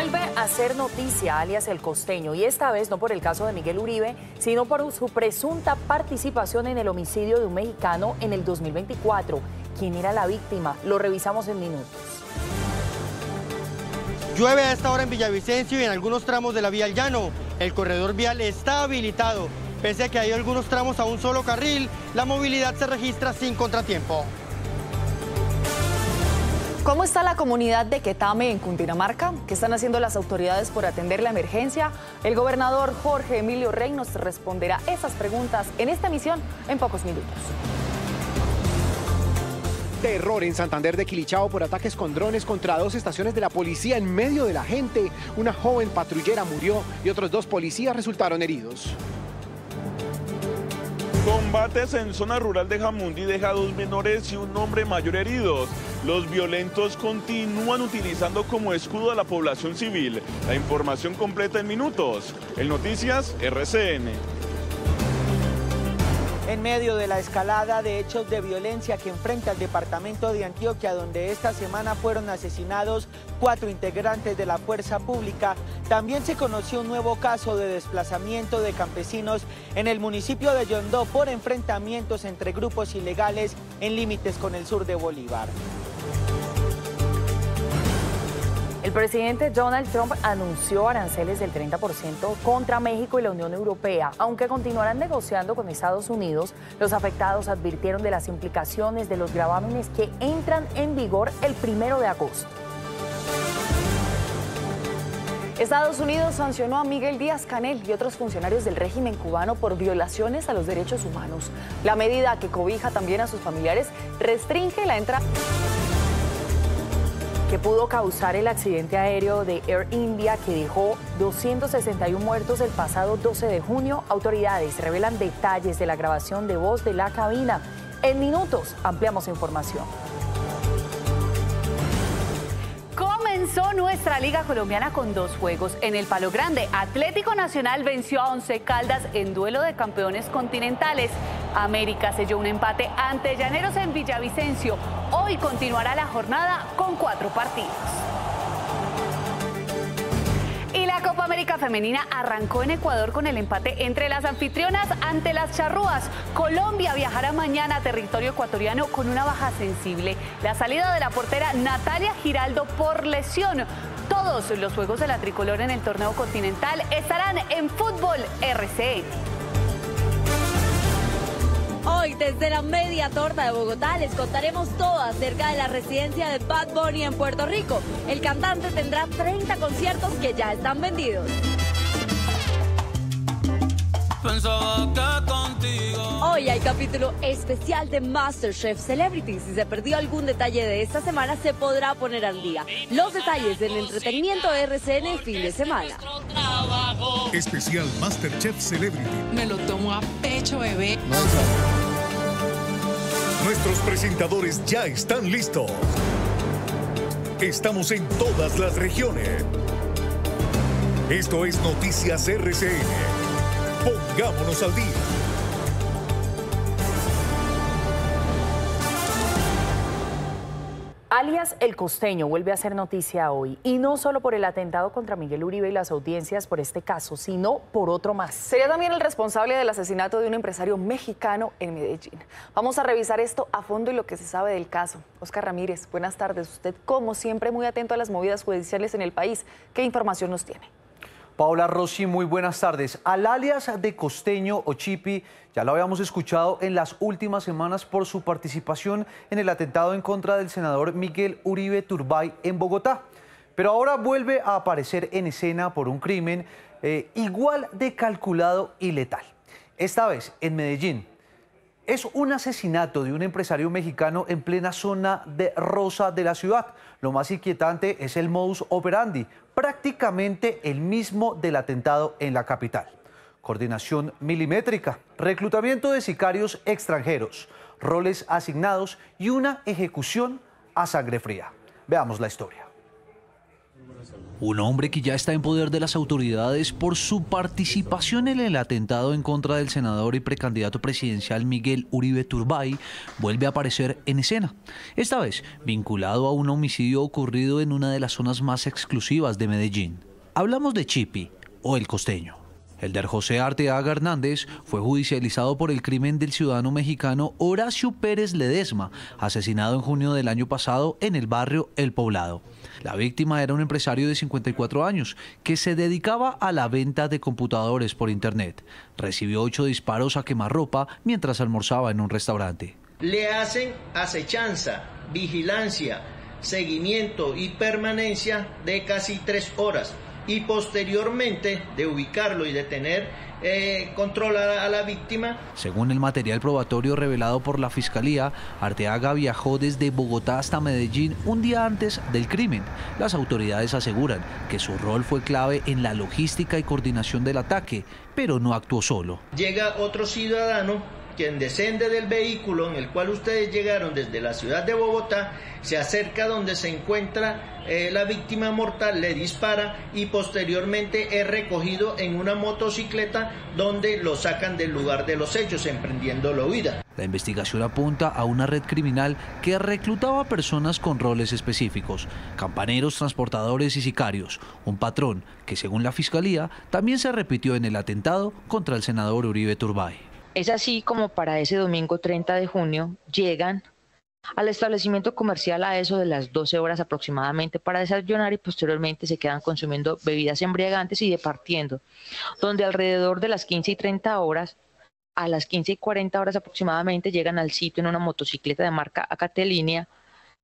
Vuelve a ser noticia, alias El Costeño, y esta vez no por el caso de Miguel Uribe, sino por su presunta participación en el homicidio de un mexicano en el 2024. ¿Quién era la víctima? Lo revisamos en minutos. Llueve a esta hora en Villavicencio y en algunos tramos de la vía al llano. El corredor vial está habilitado. Pese a que hay algunos tramos a un solo carril, la movilidad se registra sin contratiempo. ¿Cómo está la comunidad de Quetame en Cundinamarca? ¿Qué están haciendo las autoridades por atender la emergencia? El gobernador Jorge Emilio Rey nos responderá esas preguntas en esta emisión en pocos minutos. Terror en Santander de Quilichao por ataques con drones contra 2 estaciones de la policía en medio de la gente. Una joven patrullera murió y otros 2 policías resultaron heridos. Combates en zona rural de Jamundí deja 2 menores y un hombre mayor heridos. Los violentos continúan utilizando como escudo a la población civil. La información completa en minutos. En Noticias RCN. En medio de la escalada de hechos de violencia que enfrenta el departamento de Antioquia, donde esta semana fueron asesinados 4 integrantes de la fuerza pública, también se conoció un nuevo caso de desplazamiento de campesinos en el municipio de Yondó por enfrentamientos entre grupos ilegales en límites con el sur de Bolívar. El presidente Donald Trump anunció aranceles del 30% contra México y la Unión Europea. Aunque continuarán negociando con Estados Unidos, los afectados advirtieron de las implicaciones de los gravámenes que entran en vigor el 1 de agosto. Estados Unidos sancionó a Miguel Díaz-Canel y otros funcionarios del régimen cubano por violaciones a los derechos humanos. La medida, que cobija también a sus familiares, restringe la entrada que pudo causar el accidente aéreo de Air India que dejó 261 muertos el pasado 12 de junio. Autoridades revelan detalles de la grabación de voz de la cabina. En minutos ampliamos información. Comenzó nuestra Liga Colombiana con 2 juegos. En el Palo Grande, Atlético Nacional venció a Once Caldas en duelo de campeones continentales. América selló un empate ante Llaneros en Villavicencio. Hoy continuará la jornada con 4 partidos. Y la Copa América Femenina arrancó en Ecuador con el empate entre las anfitrionas ante las charrúas. Colombia viajará mañana a territorio ecuatoriano con una baja sensible: la salida de la portera Natalia Giraldo por lesión. Todos los juegos de la tricolor en el torneo continental estarán en Fútbol RCN. Hoy, desde la media torta de Bogotá, les contaremos todo acerca de la residencia de Bad Bunny en Puerto Rico. El cantante tendrá 30 conciertos que ya están vendidos. Hoy hay capítulo especial de MasterChef Celebrity. Si se perdió algún detalle de esta semana, se podrá poner al día. Los detalles del entretenimiento RCN fin de semana. Especial MasterChef Celebrity. Me lo tomo a pecho, bebé. Nuestros presentadores ya están listos. Estamos en todas las regiones. Esto es Noticias RCN. Pongámonos al día. Alias El Costeño vuelve a ser noticia hoy, y no solo por el atentado contra Miguel Uribe y las audiencias por este caso, sino por otro más. Sería también el responsable del asesinato de un empresario mexicano en Medellín. Vamos a revisar esto a fondo y lo que se sabe del caso. Oscar Ramírez, buenas tardes. Usted, como siempre, muy atento a las movidas judiciales en el país. ¿Qué información nos tiene? Paola Rossi, muy buenas tardes. Al alias de Costeño o Chipi ya lo habíamos escuchado en las últimas semanas por su participación en el atentado en contra del senador Miguel Uribe Turbay en Bogotá. Pero ahora vuelve a aparecer en escena por un crimen igual de calculado y letal. Esta vez en Medellín. Es un asesinato de un empresario mexicano en plena zona de rosa de la ciudad. Lo más inquietante es el modus operandi, prácticamente el mismo del atentado en la capital. Coordinación milimétrica, reclutamiento de sicarios extranjeros, roles asignados y una ejecución a sangre fría. Veamos la historia. Un hombre que ya está en poder de las autoridades por su participación en el atentado en contra del senador y precandidato presidencial Miguel Uribe Turbay vuelve a aparecer en escena, esta vez vinculado a un homicidio ocurrido en una de las zonas más exclusivas de Medellín. Hablamos de Chipi o El Costeño. Elder José Arteaga Hernández fue judicializado por el crimen del ciudadano mexicano Horacio Pérez Ledesma, asesinado en junio del año pasado en el barrio El Poblado. La víctima era un empresario de 54 años que se dedicaba a la venta de computadores por internet. Recibió 8 disparos a quemarropa mientras almorzaba en un restaurante. Le hacen acechanza, vigilancia, seguimiento y permanencia de casi 3 horas. Y posteriormente de ubicarlo y de tener controlada a la víctima. Según el material probatorio revelado por la Fiscalía, Arteaga viajó desde Bogotá hasta Medellín un día antes del crimen. Las autoridades aseguran que su rol fue clave en la logística y coordinación del ataque, pero no actuó solo. Llega otro ciudadano quien desciende del vehículo en el cual ustedes llegaron desde la ciudad de Bogotá, se acerca donde se encuentra la víctima mortal, le dispara y posteriormente es recogido en una motocicleta donde lo sacan del lugar de los hechos, emprendiendo la huida. La investigación apunta a una red criminal que reclutaba personas con roles específicos, campaneros, transportadores y sicarios, un patrón que según la Fiscalía también se repitió en el atentado contra el senador Uribe Turbay. Es así como para ese domingo 30 de junio llegan al establecimiento comercial a eso de las 12 horas aproximadamente para desayunar y posteriormente se quedan consumiendo bebidas embriagantes y departiendo, donde alrededor de las 15:30 horas, a las 15:40 aproximadamente llegan al sitio en una motocicleta de marca Acatelínea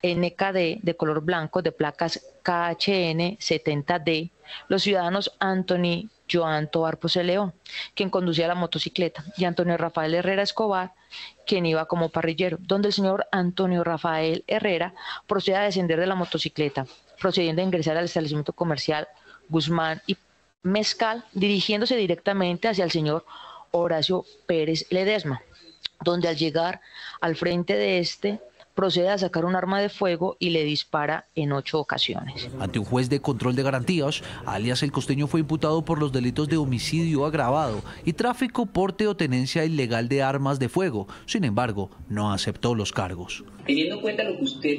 NKD de color blanco de placas KHN 70D, los ciudadanos Anthony Joan Tobar Pose León, quien conducía la motocicleta, y Antonio Rafael Herrera Escobar, quien iba como parrillero, donde el señor Antonio Rafael Herrera procede a descender de la motocicleta, procediendo a ingresar al establecimiento comercial Guzmán y Mezcal, dirigiéndose directamente hacia el señor Horacio Pérez Ledesma, donde al llegar al frente de este, procede a sacar un arma de fuego y le dispara en 8 ocasiones. Ante un juez de control de garantías, alias El Costeño fue imputado por los delitos de homicidio agravado y tráfico, porte o tenencia ilegal de armas de fuego. Sin embargo, no aceptó los cargos. Teniendo en cuenta lo que usted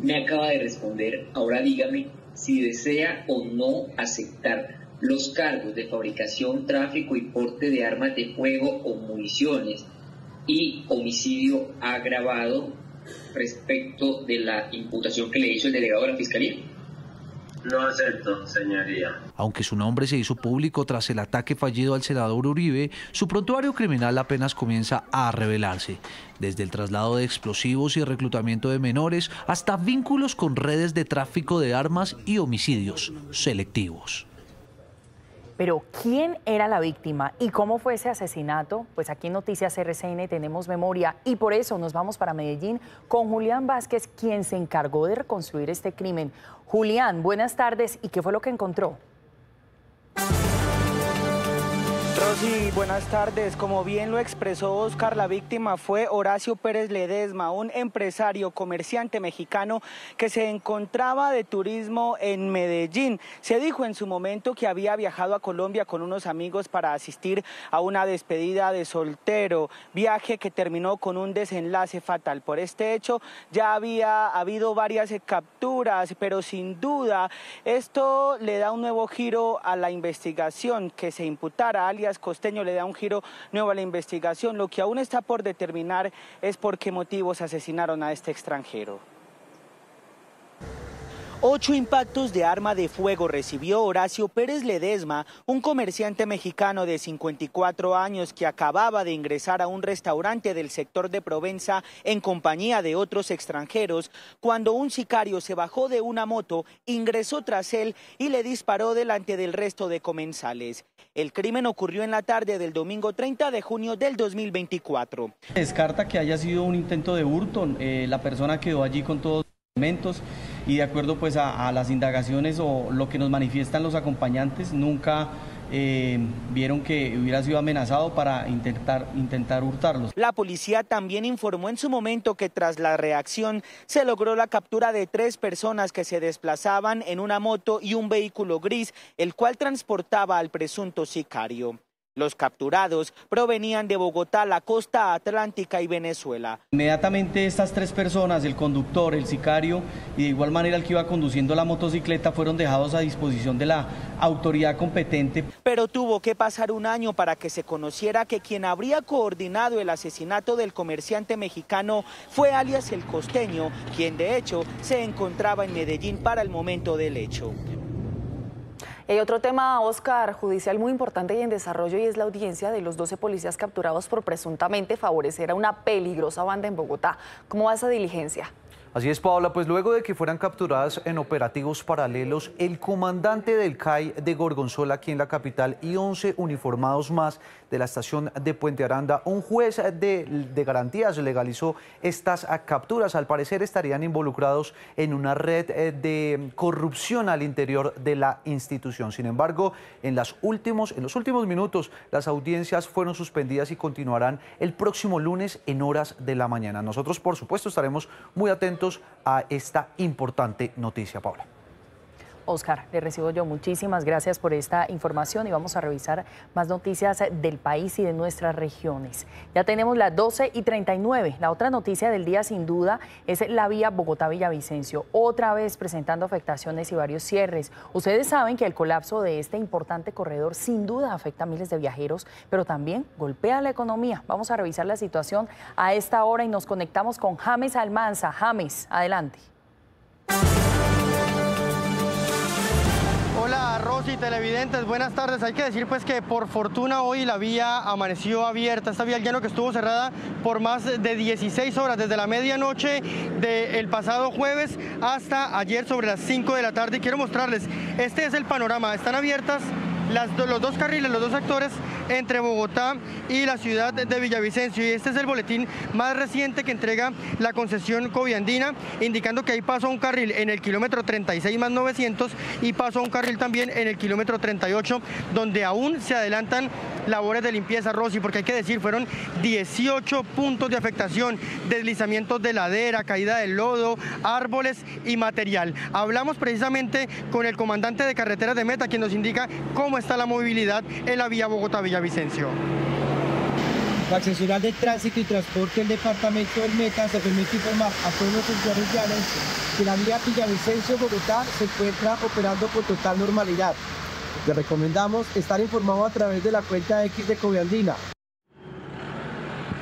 me acaba de responder, ahora dígame si desea o no aceptar los cargos de fabricación, tráfico y porte de armas de fuego o municiones y homicidio agravado respecto de la imputación que le hizo el delegado de la Fiscalía. No acepto, señoría. Aunque su nombre se hizo público tras el ataque fallido al senador Uribe, su prontuario criminal apenas comienza a revelarse. Desde el traslado de explosivos y reclutamiento de menores hasta vínculos con redes de tráfico de armas y homicidios selectivos. Pero ¿quién era la víctima y cómo fue ese asesinato? Pues aquí en Noticias RCN tenemos memoria y por eso nos vamos para Medellín con Julián Vázquez, quien se encargó de reconstruir este crimen. Julián, buenas tardes. ¿Y qué fue lo que encontró? Rosy, buenas tardes. Como bien lo expresó Oscar, la víctima fue Horacio Pérez Ledesma, un empresario comerciante mexicano que se encontraba de turismo en Medellín. Se dijo en su momento que había viajado a Colombia con unos amigos para asistir a una despedida de soltero, viaje que terminó con un desenlace fatal. Por este hecho ya había habido varias capturas, pero sin duda esto le da un nuevo giro a la investigación. Que se imputara alias Costeño le da un giro nuevo a la investigación. Lo que aún está por determinar es por qué motivos asesinaron a este extranjero. 8 impactos de arma de fuego recibió Horacio Pérez Ledesma, un comerciante mexicano de 54 años que acababa de ingresar a un restaurante del sector de Provenza en compañía de otros extranjeros, cuando un sicario se bajó de una moto, ingresó tras él y le disparó delante del resto de comensales. El crimen ocurrió en la tarde del domingo 30 de junio del 2024. Descarta que haya sido un intento de hurto, la persona quedó allí con todos los elementos y de acuerdo pues a las indagaciones o lo que nos manifiestan los acompañantes, nunca vieron que hubiera sido amenazado para intentar hurtarlos. La policía también informó en su momento que tras la reacción se logró la captura de 3 personas que se desplazaban en una moto y un vehículo gris, el cual transportaba al presunto sicario. Los capturados provenían de Bogotá, la costa atlántica y Venezuela. Inmediatamente estas 3 personas, el conductor, el sicario y de igual manera el que iba conduciendo la motocicleta, fueron dejados a disposición de la autoridad competente. Pero tuvo que pasar un año para que se conociera que quien habría coordinado el asesinato del comerciante mexicano fue alias El Costeño, quien de hecho se encontraba en Medellín para el momento del hecho. Hay otro tema, Oscar, judicial muy importante y en desarrollo, y es la audiencia de los 12 policías capturados por presuntamente favorecer a una peligrosa banda en Bogotá. ¿Cómo va esa diligencia? Así es, Paola, pues luego de que fueran capturadas en operativos paralelos, el comandante del CAI de Gorgonzola aquí en la capital y 11 uniformados más de la estación de Puente Aranda, un juez de garantías legalizó estas capturas. Al parecer estarían involucrados en una red de corrupción al interior de la institución. Sin embargo, en los últimos minutos, las audiencias fueron suspendidas y continuarán el próximo lunes en horas de la mañana. Nosotros, por supuesto, estaremos muy atentos a esta importante noticia, Paula. Oscar, le recibo yo. Muchísimas gracias por esta información y vamos a revisar más noticias del país y de nuestras regiones. Ya tenemos las 12:39. La otra noticia del día, sin duda, es la vía Bogotá-Villavicencio, otra vez presentando afectaciones y varios cierres. Ustedes saben que el colapso de este importante corredor sin duda afecta a miles de viajeros, pero también golpea la economía. Vamos a revisar la situación a esta hora y nos conectamos con James Almanza. James, adelante. Hola Rosy, televidentes, buenas tardes. Hay que decir pues que por fortuna hoy la vía amaneció abierta, esta vía al llano que estuvo cerrada por más de 16 horas, desde la medianoche del pasado jueves hasta ayer sobre las 5 de la tarde. Y quiero mostrarles, este es el panorama, están abiertas los 2 carriles, los 2 sectores entre Bogotá y la ciudad de Villavicencio, y este es el boletín más reciente que entrega la concesión Coviandina, indicando que ahí pasó un carril en el kilómetro 36 más 900 y pasó un carril también en el kilómetro 38, donde aún se adelantan labores de limpieza, Rosy, porque hay que decir, fueron 18 puntos de afectación, deslizamientos de ladera, caída del lodo, árboles y material. Hablamos precisamente con el comandante de carreteras de Meta, quien nos indica cómo está la movilidad en la vía Bogotá-Villavicencio. La Seccional de Tránsito y Transporte del Departamento del Meta se permite informar a todos los usuarios viales que la vía Villavicencio-Bogotá se encuentra operando con total normalidad. Les recomendamos estar informados a través de la cuenta X de Coviandina.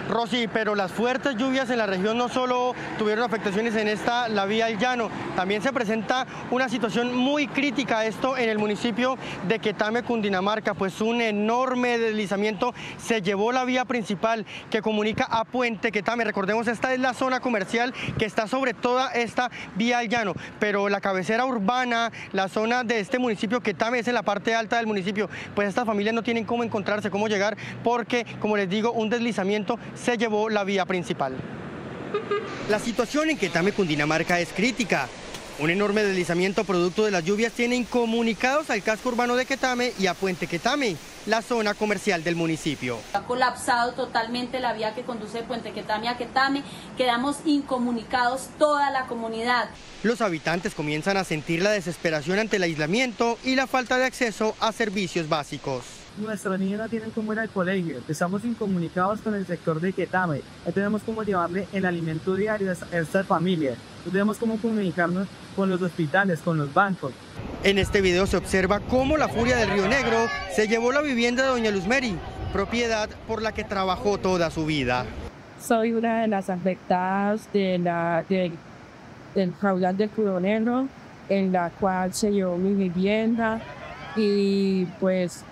Rosy, pero las fuertes lluvias en la región no solo tuvieron afectaciones en la vía al llano, también se presenta una situación muy crítica, esto en el municipio de Quetame, Cundinamarca, pues un enorme deslizamiento se llevó la vía principal que comunica a Puente Quetame. Recordemos, esta es la zona comercial que está sobre toda esta vía al llano, pero la cabecera urbana, la zona de este municipio Quetame es en la parte alta del municipio, pues estas familias no tienen cómo encontrarse, cómo llegar, porque, como les digo, un deslizamiento se llevó la vía principal. La situación en Quetame, Cundinamarca es crítica. Un enorme deslizamiento producto de las lluvias tiene incomunicados al casco urbano de Quetame y a Puente Quetame, la zona comercial del municipio. Ha colapsado totalmente la vía que conduce de Puente Quetame a Quetame, quedamos incomunicados toda la comunidad. Los habitantes comienzan a sentir la desesperación ante el aislamiento y la falta de acceso a servicios básicos. Nuestros niños no tienen cómo ir al colegio, estamos incomunicados con el sector de Quetame, no tenemos cómo llevarle el alimento diario a estas familias, no tenemos cómo comunicarnos con los hospitales, con los bancos. En este video se observa cómo la furia del Río Negro se llevó la vivienda de doña Luzmeri, propiedad por la que trabajó toda su vida. Soy una de las afectadas del caudal del Río Negro, en la cual se llevó mi vivienda y pues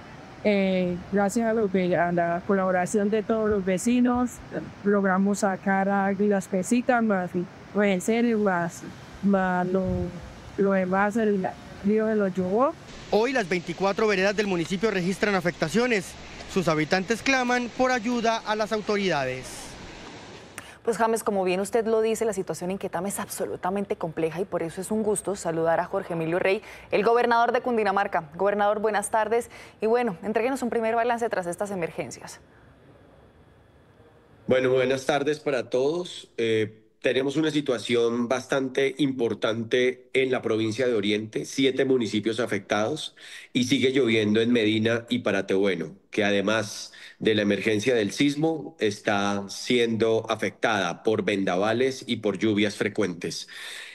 gracias a la colaboración de todos los vecinos logramos sacar las pesitas más lo demás el río se lo llevó. Hoy las 24 veredas del municipio registran afectaciones. Sus habitantes claman por ayuda a las autoridades. Pues James, como bien usted lo dice, la situación en Quetame es absolutamente compleja y por eso es un gusto saludar a Jorge Emilio Rey, el gobernador de Cundinamarca. Gobernador, buenas tardes y bueno, entréguenos un primer balance tras estas emergencias. Bueno, buenas tardes para todos. Tenemos una situación bastante importante en la provincia de Oriente, 7 municipios afectados y sigue lloviendo en Medina y Paratebueno, que además de la emergencia del sismo está siendo afectada por vendavales y por lluvias frecuentes.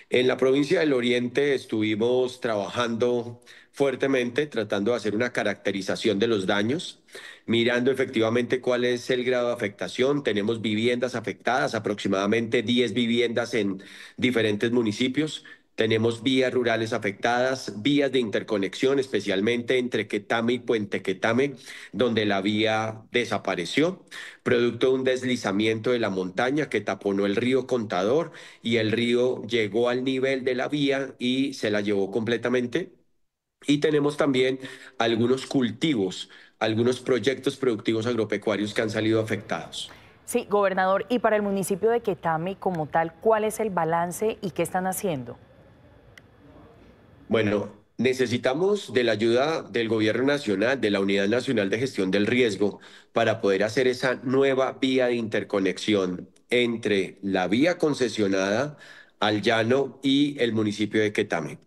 En la provincia del Oriente estuvimos trabajando fuertemente, tratando de hacer una caracterización de los daños, mirando efectivamente cuál es el grado de afectación. Tenemos viviendas afectadas, aproximadamente 10 viviendas en diferentes municipios. Tenemos vías rurales afectadas, vías de interconexión, especialmente entre Quetame y Puente Quetame, donde la vía desapareció, producto de un deslizamiento de la montaña que taponó el río Contador y el río llegó al nivel de la vía y se la llevó completamente. Y tenemos también algunos cultivos, algunos proyectos productivos agropecuarios que han salido afectados. Sí, gobernador, y para el municipio de Quetame como tal, ¿cuál es el balance y qué están haciendo? Bueno, necesitamos de la ayuda del Gobierno Nacional, de la Unidad Nacional de Gestión del Riesgo, para poder hacer esa nueva vía de interconexión entre la vía concesionada al llano y el municipio de Quetame.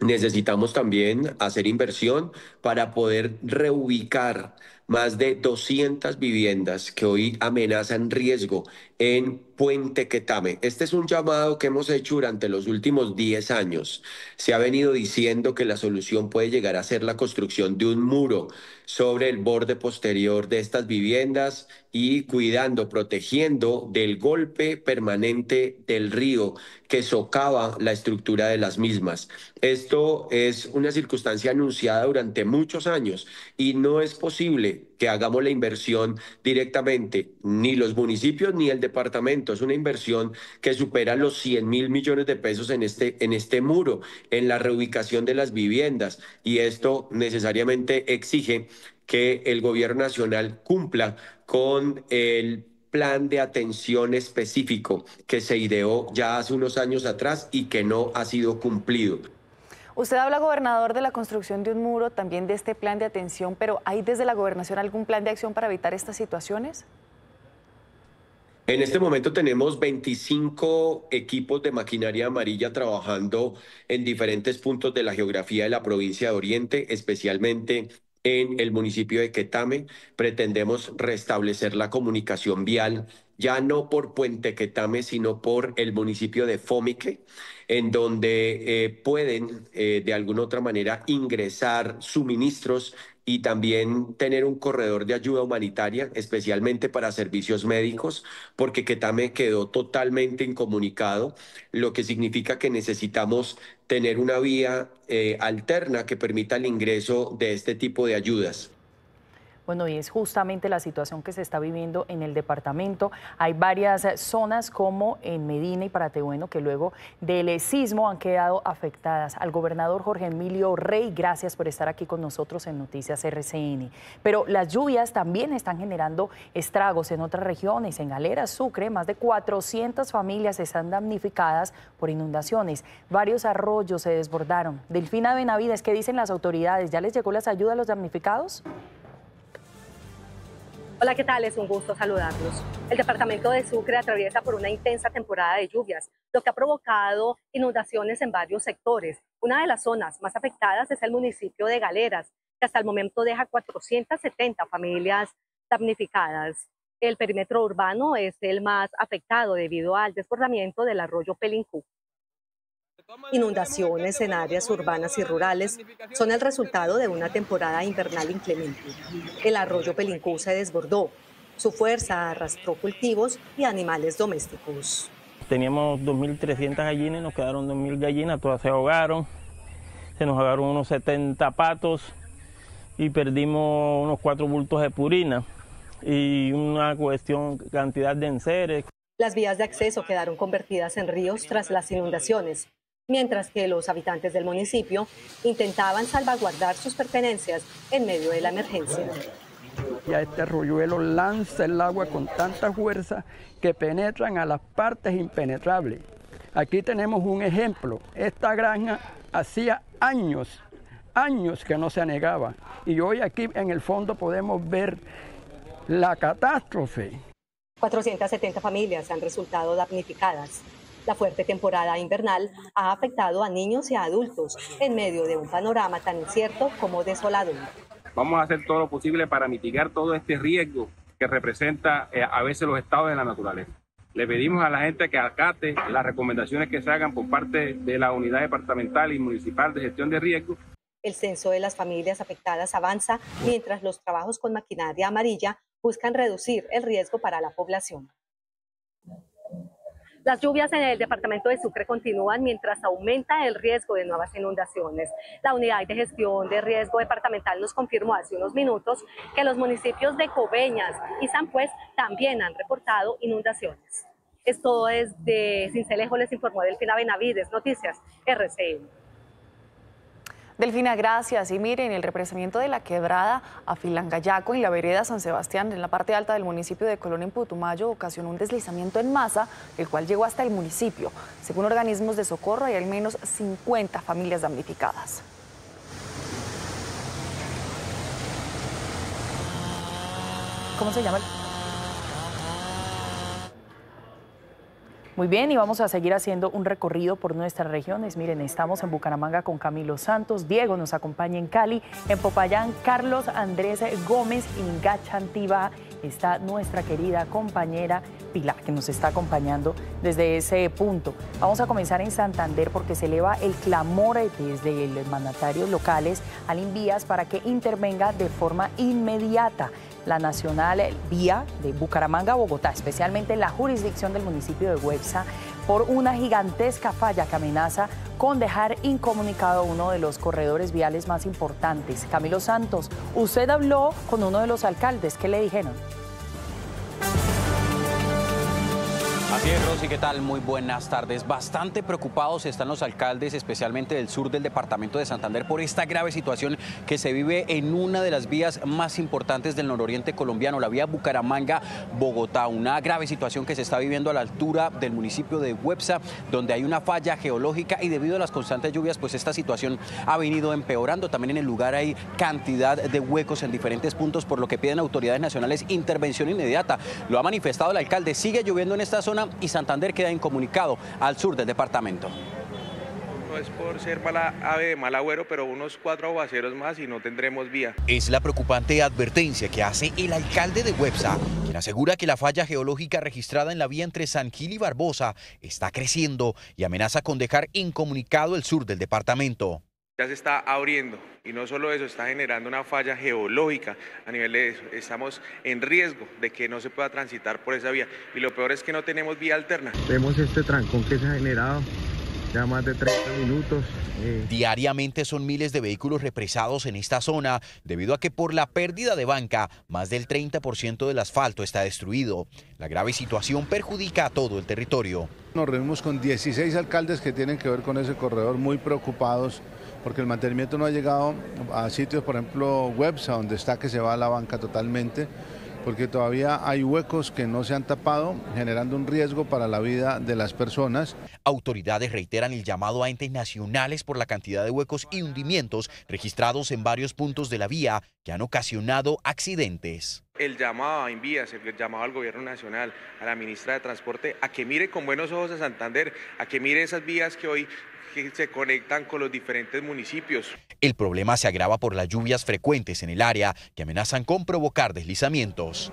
Necesitamos también hacer inversión para poder reubicar más de 200 viviendas que hoy amenazan riesgo en Puente Quetame. Este es un llamado que hemos hecho durante los últimos 10 años. Se ha venido diciendo que la solución puede llegar a ser la construcción de un muro sobre el borde posterior de estas viviendas y cuidando, protegiendo del golpe permanente del río que socava la estructura de las mismas. Esto es una circunstancia anunciada durante muchos años y no es posible que hagamos la inversión directamente, ni los municipios ni el departamento. Es una inversión que supera los 100.000 millones de pesos en este muro, en la reubicación de las viviendas. Y esto necesariamente exige que el gobierno nacional cumpla con el plan de atención específico que se ideó ya hace unos años atrás y que no ha sido cumplido. Usted habla, gobernador, de la construcción de un muro, también de este plan de atención, pero ¿hay desde la gobernación algún plan de acción para evitar estas situaciones? En este momento tenemos 25 equipos de maquinaria amarilla trabajando en diferentes puntos de la geografía de la provincia de Oriente, especialmente en el municipio de Quetame. Pretendemos restablecer la comunicación vial, ya no por Puente Quetame, sino por el municipio de Fomique, en donde pueden de alguna otra manera ingresar suministros y también tener un corredor de ayuda humanitaria, especialmente para servicios médicos, porque Quetame quedó totalmente incomunicado, lo que significa que necesitamos tener una vía alterna que permita el ingreso de este tipo de ayudas. Bueno, y es justamente la situación que se está viviendo en el departamento. Hay varias zonas como en Medina y Paratebueno que luego del sismo han quedado afectadas. Al gobernador Jorge Emilio Rey, gracias por estar aquí con nosotros en Noticias RCN. Pero las lluvias también están generando estragos en otras regiones. En Galera, Sucre, más de 400 familias están damnificadas por inundaciones. Varios arroyos se desbordaron. Delfina Benavides, ¿qué dicen las autoridades? ¿Ya les llegó las ayudas a los damnificados? Hola, ¿qué tal? Es un gusto saludarlos. El departamento de Sucre atraviesa por una intensa temporada de lluvias, lo que ha provocado inundaciones en varios sectores. Una de las zonas más afectadas es el municipio de Galeras, que hasta el momento deja 470 familias damnificadas. El perímetro urbano es el más afectado debido al desbordamiento del arroyo Pelincú. Inundaciones en áreas urbanas y rurales son el resultado de una temporada invernal inclemente. El arroyo Pelincú se desbordó. Su fuerza arrastró cultivos y animales domésticos. Teníamos 2.300 gallinas, nos quedaron 2.000 gallinas, todas se ahogaron. Se nos ahogaron unos 70 patos y perdimos unos 4 bultos de purina y una cantidad de enseres. Las vías de acceso quedaron convertidas en ríos tras las inundaciones, mientras que los habitantes del municipio intentaban salvaguardar sus pertenencias en medio de la emergencia. Ya este arroyuelo lanza el agua con tanta fuerza que penetran a las partes impenetrables. Aquí tenemos un ejemplo. Esta granja hacía años que no se anegaba. Y hoy aquí en el fondo podemos ver la catástrofe. 470 familias han resultado damnificadas. La fuerte temporada invernal ha afectado a niños y a adultos en medio de un panorama tan incierto como desolador. Vamos a hacer todo lo posible para mitigar todo este riesgo que representa a veces los estados de la naturaleza. Le pedimos a la gente que acate las recomendaciones que se hagan por parte de la Unidad Departamental y Municipal de Gestión de Riesgos. El censo de las familias afectadas avanza mientras los trabajos con maquinaria amarilla buscan reducir el riesgo para la población. Las lluvias en el departamento de Sucre continúan mientras aumenta el riesgo de nuevas inundaciones. La Unidad de Gestión de Riesgo Departamental nos confirmó hace unos minutos que los municipios de Coveñas y San Juez también han reportado inundaciones. Esto desde Sincelejo les informó Delfina Benavides, Noticias RCN. Delfina, gracias. Y miren, el represamiento de la quebrada Afilangayaco en la vereda San Sebastián, en la parte alta del municipio de Colón, en Putumayo, ocasionó un deslizamiento en masa, el cual llegó hasta el municipio. Según organismos de socorro, hay al menos 50 familias damnificadas. ¿Cómo se llama? Muy bien, y vamos a seguir haciendo un recorrido por nuestras regiones. Miren, estamos en Bucaramanga con Camilo Santos, Diego nos acompaña en Cali, en Popayán, Carlos Andrés Gómez, en Gachantivá está nuestra querida compañera Pilar, que nos está acompañando desde ese punto. Vamos a comenzar en Santander porque se eleva el clamor desde los mandatarios locales al Invías para que intervenga de forma inmediata la Nacional Vía de Bucaramanga a Bogotá, especialmente en la jurisdicción del municipio de Websa, por una gigantesca falla que amenaza con dejar incomunicado a uno de los corredores viales más importantes. Camilo Santos, usted habló con uno de los alcaldes, ¿qué le dijeron? Así es, Rosy, ¿qué tal? Muy buenas tardes. Bastante preocupados están los alcaldes, especialmente del sur del departamento de Santander, por esta grave situación que se vive en una de las vías más importantes del nororiente colombiano, la vía Bucaramanga-Bogotá. Una grave situación que se está viviendo a la altura del municipio de Websa, donde hay una falla geológica y debido a las constantes lluvias, pues esta situación ha venido empeorando. También en el lugar hay cantidad de huecos en diferentes puntos, por lo que piden autoridades nacionales intervención inmediata. Lo ha manifestado el alcalde. Sigue lloviendo en esta zona y Santander queda incomunicado al sur del departamento. No es por ser mala ave de mal agüero, pero unos 4 aguaceros más y no tendremos vía. Es la preocupante advertencia que hace el alcalde de Websa, quien asegura que la falla geológica registrada en la vía entre San Gil y Barbosa está creciendo y amenaza con dejar incomunicado el sur del departamento. Ya se está abriendo y no solo eso, está generando una falla geológica a nivel de eso. Estamos en riesgo de que no se pueda transitar por esa vía y lo peor es que no tenemos vía alterna. Vemos este trancón que se ha generado ya más de 30 minutos. Diariamente son miles de vehículos represados en esta zona debido a que por la pérdida de banca más del 30% del asfalto está destruido. La grave situación perjudica a todo el territorio. Nos reunimos con 16 alcaldes que tienen que ver con ese corredor, muy preocupados porque el mantenimiento no ha llegado a sitios, por ejemplo, Websa, donde está que se va la banca totalmente, porque todavía hay huecos que no se han tapado, generando un riesgo para la vida de las personas. Autoridades reiteran el llamado a entes nacionales por la cantidad de huecos y hundimientos registrados en varios puntos de la vía que han ocasionado accidentes. El llamado a Invías, el llamado al gobierno nacional, a la ministra de Transporte, a que mire con buenos ojos a Santander, a que mire esas vías que hoy se conectan con los diferentes municipios. El problema se agrava por las lluvias frecuentes en el área que amenazan con provocar deslizamientos.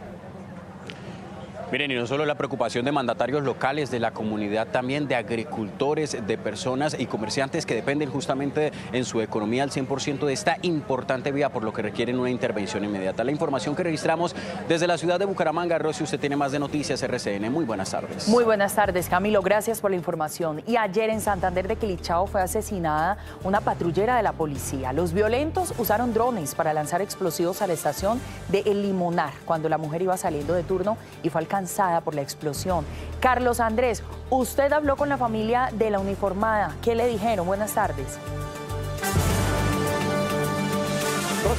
Miren, y no solo la preocupación de mandatarios locales, de la comunidad, también de agricultores, de personas y comerciantes que dependen justamente en su economía al 100% de esta importante vía, por lo que requieren una intervención inmediata. La información que registramos desde la ciudad de Bucaramanga. Rosy, usted tiene más de Noticias RCN. Muy buenas tardes. Muy buenas tardes, Camilo. Gracias por la información. Y ayer en Santander de Quilichao fue asesinada una patrullera de la policía. Los violentos usaron drones para lanzar explosivos a la estación de El Limonar cuando la mujer iba saliendo de turno y fue alcanzada por la explosión. Carlos Andrés, usted habló con la familia de la uniformada. ¿Qué le dijeron? Buenas tardes.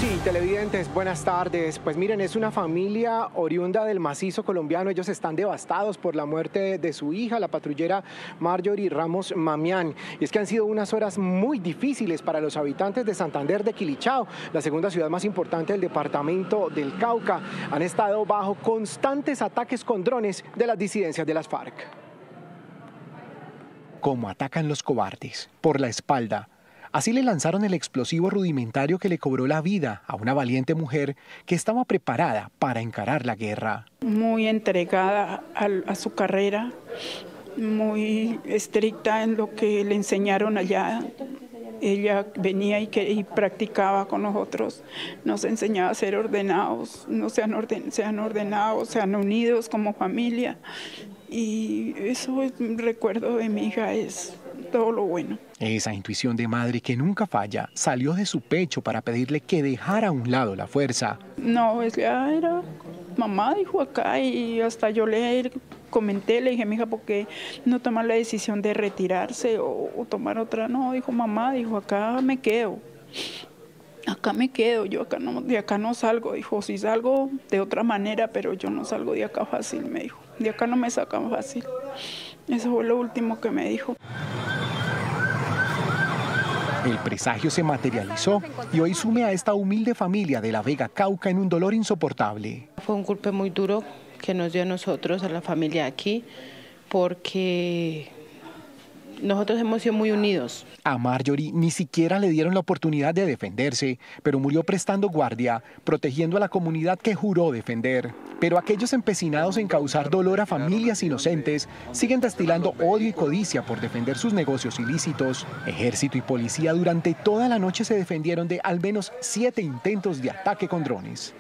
Rosy, televidentes, buenas tardes. Pues miren, es una familia oriunda del macizo colombiano. Ellos están devastados por la muerte de su hija, la patrullera Marjorie Ramos Mamián. Y es que han sido unas horas muy difíciles para los habitantes de Santander de Quilichao, la segunda ciudad más importante del departamento del Cauca. Han estado bajo constantes ataques con drones de las disidencias de las FARC. Como atacan los cobardes, por la espalda. Así le lanzaron el explosivo rudimentario que le cobró la vida a una valiente mujer que estaba preparada para encarar la guerra. Muy entregada a su carrera, muy estricta en lo que le enseñaron allá. Ella venía y practicaba con nosotros, nos enseñaba a ser ordenados, sean ordenados, sean unidos como familia. Y eso es un recuerdo de mi hija, es todo lo bueno. Esa intuición de madre que nunca falla salió de su pecho para pedirle que dejara a un lado la fuerza. No, ella era mamá, dijo acá, y hasta yo le comenté, le dije, mija, ¿por qué no tomar la decisión de retirarse o tomar otra? No, dijo mamá, dijo, acá me quedo. Acá me quedo, yo acá no, de acá no salgo. Dijo, si salgo de otra manera, pero yo no salgo de acá fácil, me dijo. De acá no me sacan fácil. Eso fue lo último que me dijo. El presagio se materializó y hoy sume a esta humilde familia de La Vega, Cauca, en un dolor insoportable. Fue un golpe muy duro que nos dio a nosotros, a la familia aquí, porque nosotros hemos sido muy unidos. A Marjorie ni siquiera le dieron la oportunidad de defenderse, pero murió prestando guardia, protegiendo a la comunidad que juró defender. Pero aquellos empecinados en causar dolor a familias inocentes siguen destilando odio y codicia por defender sus negocios ilícitos. Ejército y policía durante toda la noche se defendieron de al menos 7 intentos de ataque con drones.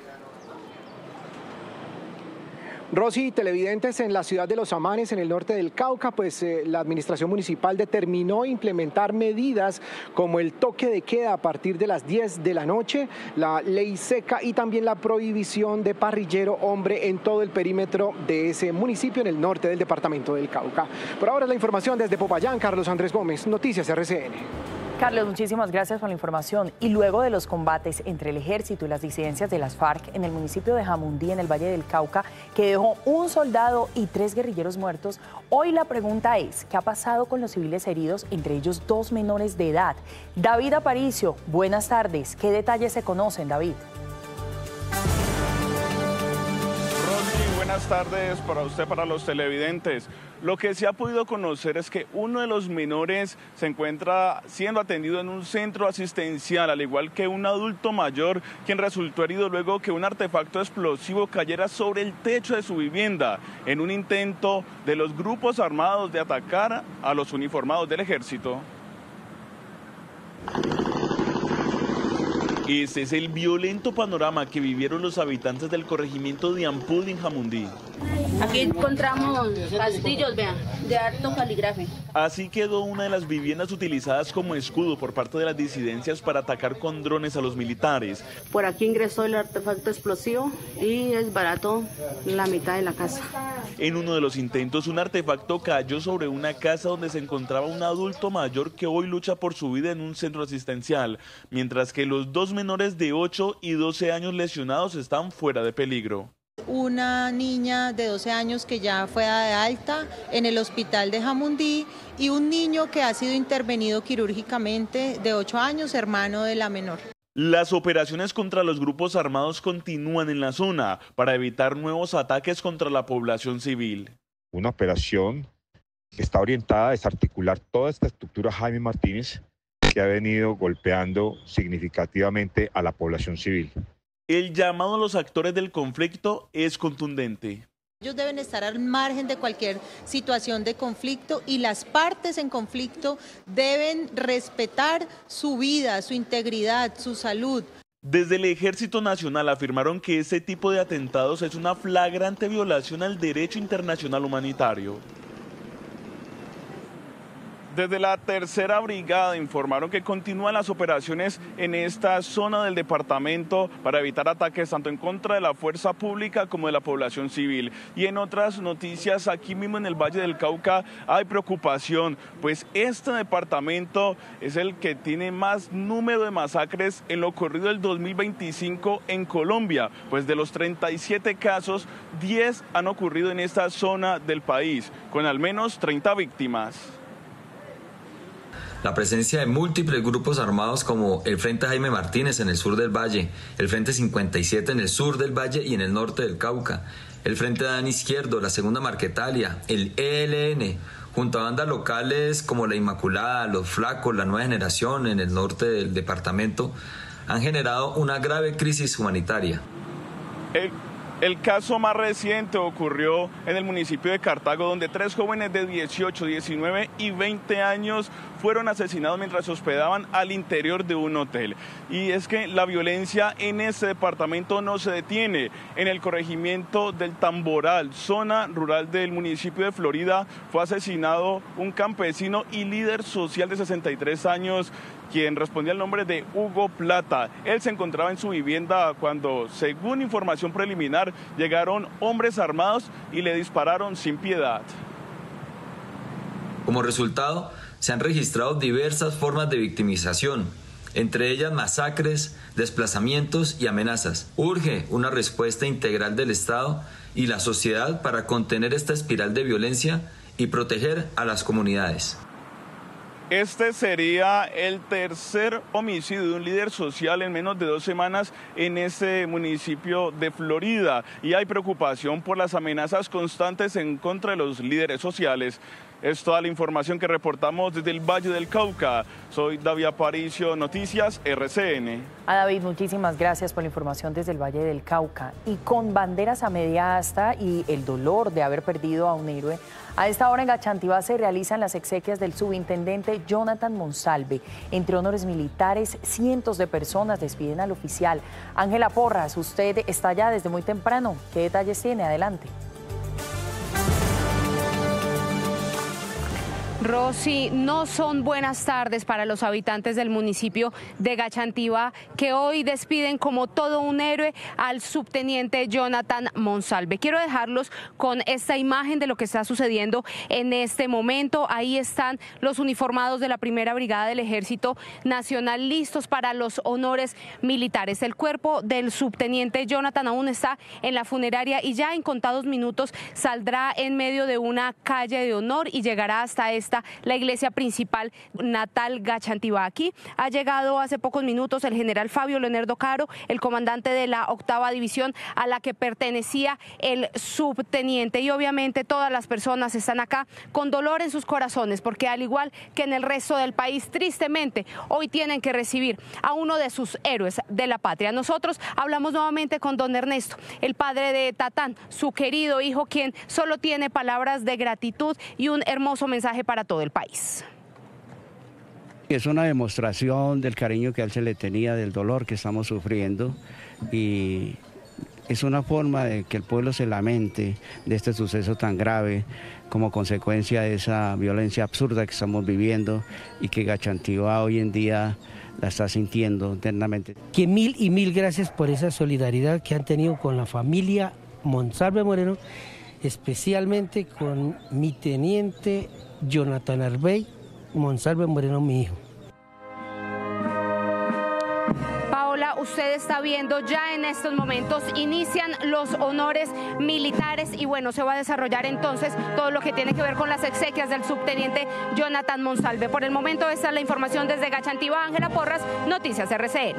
Rosy, televidentes, en la ciudad de Los Amanes, en el norte del Cauca, pues la administración municipal determinó implementar medidas como el toque de queda a partir de las 10 de la noche, la ley seca y también la prohibición de parrillero hombre en todo el perímetro de ese municipio en el norte del departamento del Cauca. Por ahora la información desde Popayán, Carlos Andrés Gómez, Noticias RCN. Carlos, muchísimas gracias por la información. Y luego de los combates entre el ejército y las disidencias de las FARC en el municipio de Jamundí, en el Valle del Cauca, que dejó un soldado y 3 guerrilleros muertos, hoy la pregunta es, ¿qué ha pasado con los civiles heridos, entre ellos 2 menores de edad? David Aparicio, buenas tardes. ¿Qué detalles se conocen, David? Buenas tardes para usted, para los televidentes. Lo que se ha podido conocer es que uno de los menores se encuentra siendo atendido en un centro asistencial, al igual que un adulto mayor, quien resultó herido luego que un artefacto explosivo cayera sobre el techo de su vivienda, en un intento de los grupos armados de atacar a los uniformados del ejército. Este es el violento panorama que vivieron los habitantes del corregimiento de Ampud en Jamundí. Aquí encontramos castillos, vean, de alto caligrafía. Así quedó una de las viviendas utilizadas como escudo por parte de las disidencias para atacar con drones a los militares. Por aquí ingresó el artefacto explosivo y desbarató la mitad de la casa. En uno de los intentos, un artefacto cayó sobre una casa donde se encontraba un adulto mayor que hoy lucha por su vida en un centro asistencial, mientras que los 2 menores de 8 y 12 años lesionados están fuera de peligro. Una niña de 12 años que ya fue dada de alta en el hospital de Jamundí y un niño que ha sido intervenido quirúrgicamente de 8 años, hermano de la menor. Las operaciones contra los grupos armados continúan en la zona para evitar nuevos ataques contra la población civil. Una operación que está orientada a desarticular toda esta estructura Jaime Martínez que ha venido golpeando significativamente a la población civil. El llamado a los actores del conflicto es contundente. Ellos deben estar al margen de cualquier situación de conflicto y las partes en conflicto deben respetar su vida, su integridad, su salud. Desde el Ejército Nacional afirmaron que este tipo de atentados es una flagrante violación al derecho internacional humanitario. Desde la tercera brigada informaron que continúan las operaciones en esta zona del departamento para evitar ataques tanto en contra de la fuerza pública como de la población civil. Y en otras noticias, aquí mismo en el Valle del Cauca hay preocupación, pues este departamento es el que tiene más número de masacres en lo corrido del 2025 en Colombia, pues de los 37 casos, 10 han ocurrido en esta zona del país, con al menos 30 víctimas. La presencia de múltiples grupos armados como el Frente Jaime Martínez en el sur del Valle, el Frente 57 en el sur del Valle y en el norte del Cauca, el Frente Adán Izquierdo, la Segunda Marquetalia, el ELN, junto a bandas locales como la Inmaculada, los Flacos, la Nueva Generación en el norte del departamento, han generado una grave crisis humanitaria. El caso más reciente ocurrió en el municipio de Cartago, donde 3 jóvenes de 18, 19 y 20 años fueron asesinados mientras se hospedaban al interior de un hotel. Y es que la violencia en este departamento no se detiene. En el corregimiento del Tamboral, zona rural del municipio de Florida, fue asesinado un campesino y líder social de 63 años, quien respondía al nombre de Hugo Plata. Él se encontraba en su vivienda cuando, según información preliminar, llegaron hombres armados y le dispararon sin piedad. Como resultado, se han registrado diversas formas de victimización, entre ellas masacres, desplazamientos y amenazas. Urge una respuesta integral del Estado y la sociedad para contener esta espiral de violencia y proteger a las comunidades. Este sería el tercer homicidio de un líder social en menos de 2 semanas en ese municipio de Florida. Y hay preocupación por las amenazas constantes en contra de los líderes sociales. Es toda la información que reportamos desde el Valle del Cauca. Soy David Aparicio, Noticias RCN. A David, muchísimas gracias por la información desde el Valle del Cauca. Y con banderas a media asta y el dolor de haber perdido a un héroe, a esta hora en Gachantivá se realizan las exequias del subintendente Jonathan Monsalve. Entre honores militares, cientos de personas despiden al oficial. Ángela Porras, usted está allá desde muy temprano. ¿Qué detalles tiene? Adelante. Rosy, no son buenas tardes para los habitantes del municipio de Gachantivá, que hoy despiden como todo un héroe al subteniente Jonathan Monsalve. Quiero dejarlos con esta imagen de lo que está sucediendo en este momento. Ahí están los uniformados de la Primera Brigada del Ejército Nacional listos para los honores militares. El cuerpo del subteniente Jonathan aún está en la funeraria y ya en contados minutos saldrá en medio de una calle de honor y llegará hasta la iglesia principal natal Gachantivá. Aquí ha llegado hace pocos minutos el general Fabio Leonardo Caro, el comandante de la 8ª división a la que pertenecía el subteniente, y obviamente todas las personas están acá con dolor en sus corazones, porque al igual que en el resto del país, tristemente hoy tienen que recibir a uno de sus héroes de la patria. Nosotros hablamos nuevamente con don Ernesto, el padre de Tatán, su querido hijo, quien solo tiene palabras de gratitud y un hermoso mensaje para todo el país. Es una demostración del cariño que a él se le tenía, del dolor que estamos sufriendo, y es una forma de que el pueblo se lamente de este suceso tan grave como consecuencia de esa violencia absurda que estamos viviendo y que Gachantivá hoy en día la está sintiendo internamente. Que mil y mil gracias por esa solidaridad que han tenido con la familia Monsalve Moreno, especialmente con mi teniente Jonathan Arbey Monsalve Moreno, mi hijo. Paola, usted está viendo ya en estos momentos inician los honores militares y bueno, se va a desarrollar entonces todo lo que tiene que ver con las exequias del subteniente Jonathan Monsalve. Por el momento esta es la información desde Gachantivá. Ángela Porras, Noticias RCN.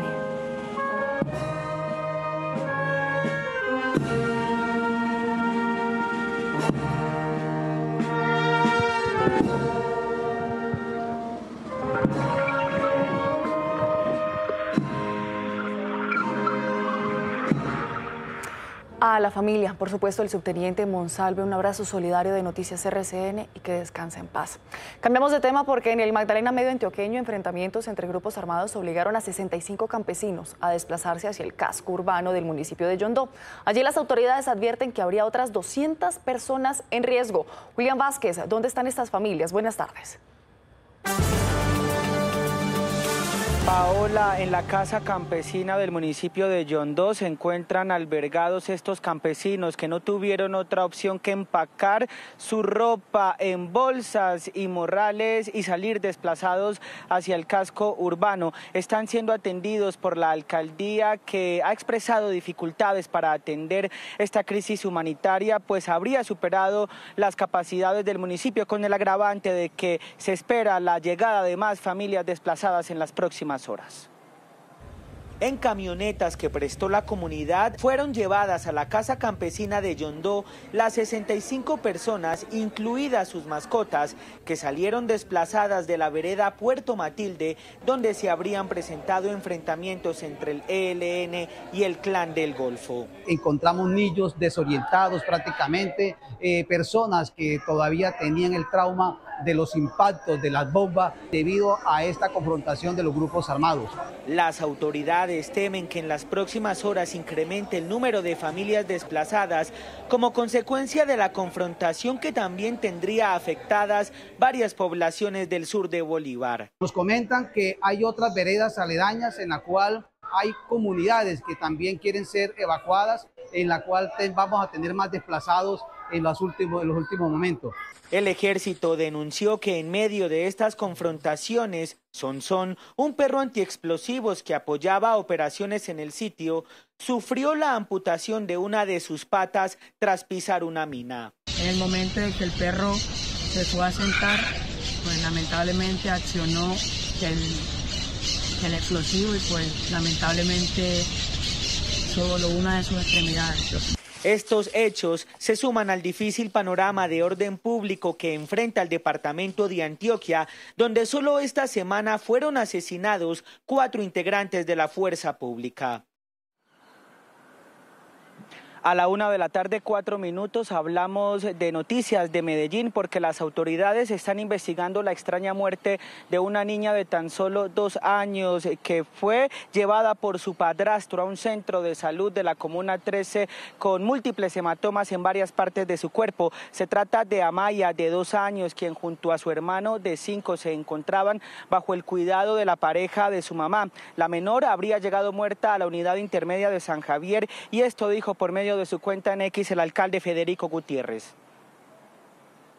A la familia, por supuesto, el subteniente Monsalve, un abrazo solidario de Noticias RCN y que descanse en paz. Cambiamos de tema porque en el Magdalena Medio antioqueño, enfrentamientos entre grupos armados obligaron a 65 campesinos a desplazarse hacia el casco urbano del municipio de Yondó. Allí las autoridades advierten que habría otras 200 personas en riesgo. William Vázquez, ¿dónde están estas familias? Buenas tardes. Paola, en la casa campesina del municipio de Yondó se encuentran albergados estos campesinos que no tuvieron otra opción que empacar su ropa en bolsas y morrales y salir desplazados hacia el casco urbano. Están siendo atendidos por la alcaldía, que ha expresado dificultades para atender esta crisis humanitaria, pues habría superado las capacidades del municipio, con el agravante de que se espera la llegada de más familias desplazadas en las próximas horas. En camionetas que prestó la comunidad fueron llevadas a la casa campesina de Yondó las 65 personas, incluidas sus mascotas, que salieron desplazadas de la vereda Puerto Matilde, donde se habrían presentado enfrentamientos entre el ELN y el Clan del Golfo. Encontramos niños desorientados prácticamente, personas que todavía tenían el trauma de los impactos de las bombas debido a esta confrontación de los grupos armados. Las autoridades temen que en las próximas horas incremente el número de familias desplazadas como consecuencia de la confrontación, que también tendría afectadas varias poblaciones del sur de Bolívar. Nos comentan que hay otras veredas aledañas en la cual hay comunidades que también quieren ser evacuadas, en la cual vamos a tener más desplazados en los últimos momentos. El ejército denunció que en medio de estas confrontaciones, Sonson, un perro antiexplosivos que apoyaba operaciones en el sitio, sufrió la amputación de una de sus patas tras pisar una mina. En el momento en que el perro se fue a sentar, pues lamentablemente accionó el explosivo y pues lamentablemente solo una de sus extremidades. Estos hechos se suman al difícil panorama de orden público que enfrenta el departamento de Antioquia, donde solo esta semana fueron asesinados 4 integrantes de la fuerza pública. A la 1:04 p.m. hablamos de noticias de Medellín, porque las autoridades están investigando la extraña muerte de una niña de tan solo 2 años que fue llevada por su padrastro a un centro de salud de la Comuna 13 con múltiples hematomas en varias partes de su cuerpo. Se trata de Amaya, de 2 años, quien junto a su hermano de 5 se encontraban bajo el cuidado de la pareja de su mamá. La menor habría llegado muerta a la unidad intermedia de San Javier, y esto dijo por medio de su cuenta en X el alcalde Federico Gutiérrez.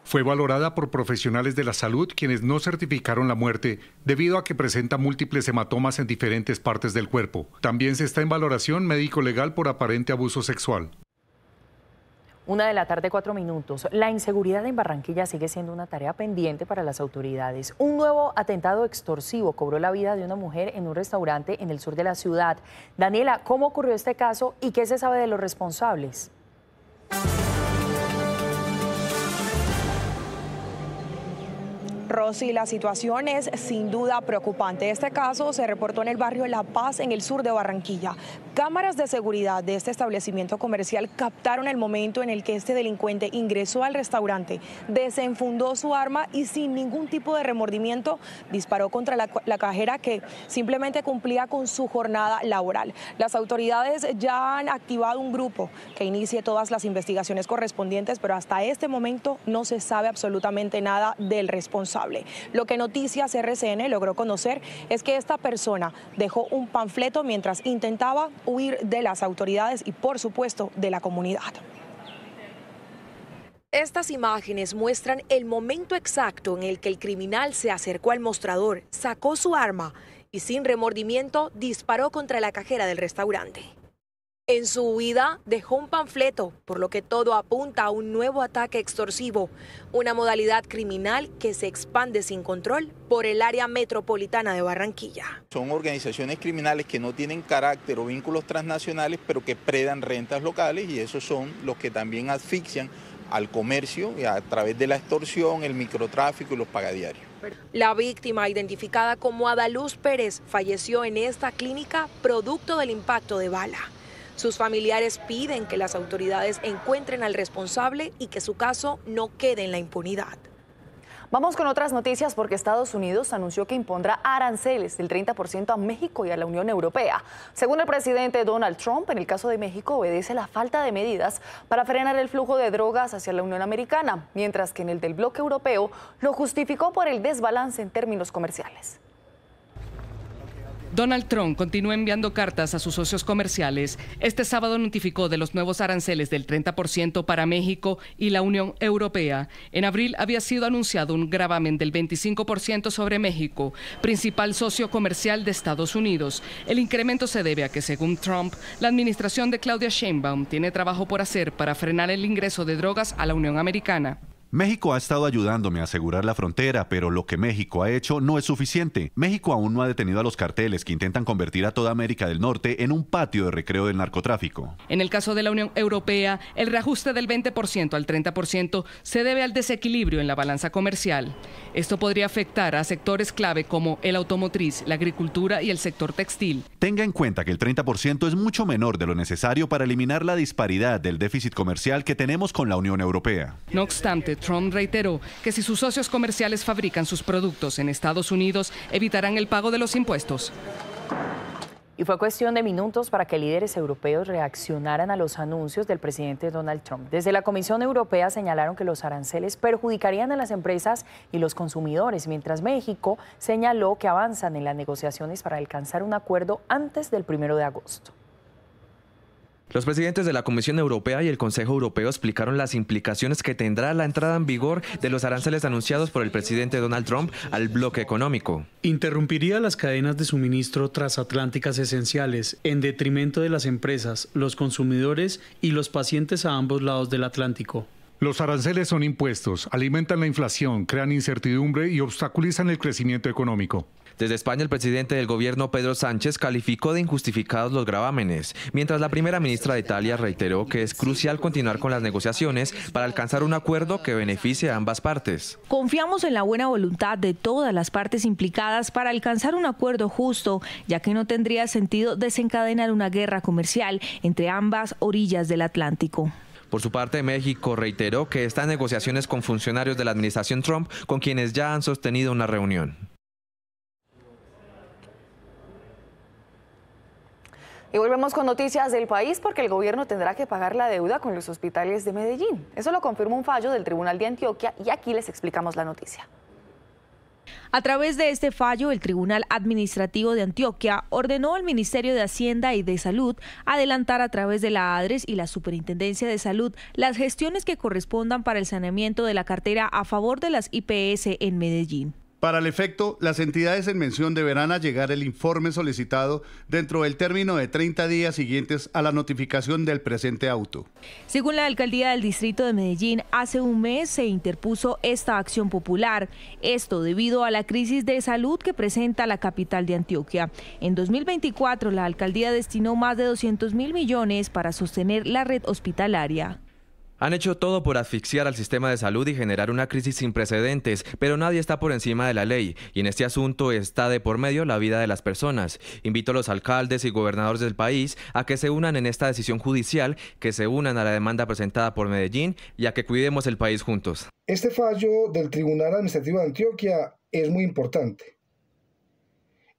Fue valorada por profesionales de la salud, quienes no certificaron la muerte debido a que presenta múltiples hematomas en diferentes partes del cuerpo. También se está en valoración médico-legal por aparente abuso sexual. 1:04 p.m. La inseguridad en Barranquilla sigue siendo una tarea pendiente para las autoridades. Un nuevo atentado extorsivo cobró la vida de una mujer en un restaurante en el sur de la ciudad. Daniela, ¿cómo ocurrió este caso y qué se sabe de los responsables? Rosy, la situación es sin duda preocupante. Este caso se reportó en el barrio La Paz, en el sur de Barranquilla. Cámaras de seguridad de este establecimiento comercial captaron el momento en el que este delincuente ingresó al restaurante, desenfundó su arma y sin ningún tipo de remordimiento disparó contra la cajera, que simplemente cumplía con su jornada laboral. Las autoridades ya han activado un grupo que inicie todas las investigaciones correspondientes, pero hasta este momento no se sabe absolutamente nada del responsable. Lo que Noticias RCN logró conocer es que esta persona dejó un panfleto mientras intentaba huir de las autoridades y, por supuesto, de la comunidad. Estas imágenes muestran el momento exacto en el que el criminal se acercó al mostrador, sacó su arma y sin remordimiento disparó contra la cajera del restaurante. En su huida dejó un panfleto, por lo que todo apunta a un nuevo ataque extorsivo, una modalidad criminal que se expande sin control por el área metropolitana de Barranquilla. Son organizaciones criminales que no tienen carácter o vínculos transnacionales, pero que predan rentas locales, y esos son los que también asfixian al comercio a través de la extorsión, el microtráfico y los pagadiarios. La víctima, identificada como Adaluz Pérez, falleció en esta clínica producto del impacto de bala. Sus familiares piden que las autoridades encuentren al responsable y que su caso no quede en la impunidad. Vamos con otras noticias, porque Estados Unidos anunció que impondrá aranceles del 30% a México y a la Unión Europea. Según el presidente Donald Trump, en el caso de México obedece la falta de medidas para frenar el flujo de drogas hacia la Unión Americana, mientras que en el del bloque europeo lo justificó por el desbalance en términos comerciales. Donald Trump continúa enviando cartas a sus socios comerciales. Este sábado notificó de los nuevos aranceles del 30% para México y la Unión Europea. En abril había sido anunciado un gravamen del 25% sobre México, principal socio comercial de Estados Unidos. El incremento se debe a que, según Trump, la administración de Claudia Sheinbaum tiene trabajo por hacer para frenar el ingreso de drogas a la Unión Americana. México ha estado ayudándome a asegurar la frontera, pero lo que México ha hecho no es suficiente. México aún no ha detenido a los carteles que intentan convertir a toda América del Norte en un patio de recreo del narcotráfico. En el caso de la Unión Europea, el reajuste del 20% al 30% se debe al desequilibrio en la balanza comercial. Esto podría afectar a sectores clave como el automotriz, la agricultura y el sector textil. Tenga en cuenta que el 30% es mucho menor de lo necesario para eliminar la disparidad del déficit comercial que tenemos con la Unión Europea. No obstante, Trump reiteró que si sus socios comerciales fabrican sus productos en Estados Unidos, evitarán el pago de los impuestos. Y fue cuestión de minutos para que líderes europeos reaccionaran a los anuncios del presidente Donald Trump. Desde la Comisión Europea señalaron que los aranceles perjudicarían a las empresas y los consumidores, mientras México señaló que avanzan en las negociaciones para alcanzar un acuerdo antes del 1 de agosto. Los presidentes de la Comisión Europea y el Consejo Europeo explicaron las implicaciones que tendrá la entrada en vigor de los aranceles anunciados por el presidente Donald Trump al bloque económico. Interrumpiría las cadenas de suministro transatlánticas esenciales en detrimento de las empresas, los consumidores y los pacientes a ambos lados del Atlántico. Los aranceles son impuestos, alimentan la inflación, crean incertidumbre y obstaculizan el crecimiento económico. Desde España, el presidente del gobierno, Pedro Sánchez, calificó de injustificados los gravámenes, mientras la primera ministra de Italia reiteró que es crucial continuar con las negociaciones para alcanzar un acuerdo que beneficie a ambas partes. Confiamos en la buena voluntad de todas las partes implicadas para alcanzar un acuerdo justo, ya que no tendría sentido desencadenar una guerra comercial entre ambas orillas del Atlántico. Por su parte, México reiteró que está en negociaciones con funcionarios de la administración Trump, con quienes ya han sostenido una reunión. Y volvemos con noticias del país porque el gobierno tendrá que pagar la deuda con los hospitales de Medellín. Eso lo confirma un fallo del Tribunal de Antioquia y aquí les explicamos la noticia. A través de este fallo, el Tribunal Administrativo de Antioquia ordenó al Ministerio de Hacienda y de Salud adelantar a través de la ADRES y la Superintendencia de Salud las gestiones que correspondan para el saneamiento de la cartera a favor de las IPS en Medellín. Para el efecto, las entidades en mención deberán allegar el informe solicitado dentro del término de 30 días siguientes a la notificación del presente auto. Según la Alcaldía del Distrito de Medellín, hace un mes se interpuso esta acción popular. Esto debido a la crisis de salud que presenta la capital de Antioquia. En 2024, la Alcaldía destinó más de 200.000 millones para sostener la red hospitalaria. Han hecho todo por asfixiar al sistema de salud y generar una crisis sin precedentes, pero nadie está por encima de la ley y en este asunto está de por medio la vida de las personas. Invito a los alcaldes y gobernadores del país a que se unan en esta decisión judicial, que se unan a la demanda presentada por Medellín y a que cuidemos el país juntos. Este fallo del Tribunal Administrativo de Antioquia es muy importante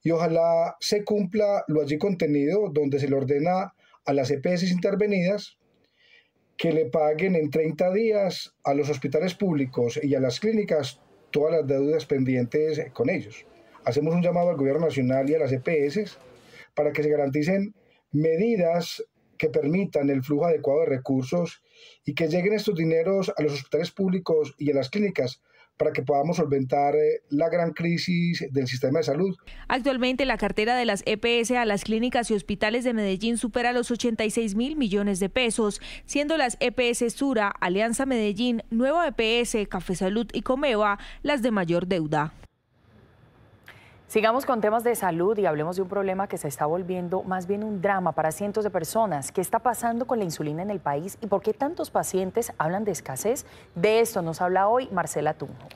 y ojalá se cumpla lo allí contenido, donde se le ordena a las EPS intervenidas que le paguen en 30 días a los hospitales públicos y a las clínicas todas las deudas pendientes con ellos. Hacemos un llamado al Gobierno Nacional y a las EPS para que se garanticen medidas que permitan el flujo adecuado de recursos y que lleguen estos dineros a los hospitales públicos y a las clínicas para que podamos solventar la gran crisis del sistema de salud. Actualmente la cartera de las EPS a las clínicas y hospitales de Medellín supera los 86.000 millones de pesos, siendo las EPS Sura, Alianza Medellín, Nueva EPS, Café Salud y Comeva las de mayor deuda. Sigamos con temas de salud y hablemos de un problema que se está volviendo más bien un drama para cientos de personas. ¿Qué está pasando con la insulina en el país y por qué tantos pacientes hablan de escasez? De esto nos habla hoy Marcela Tunjo.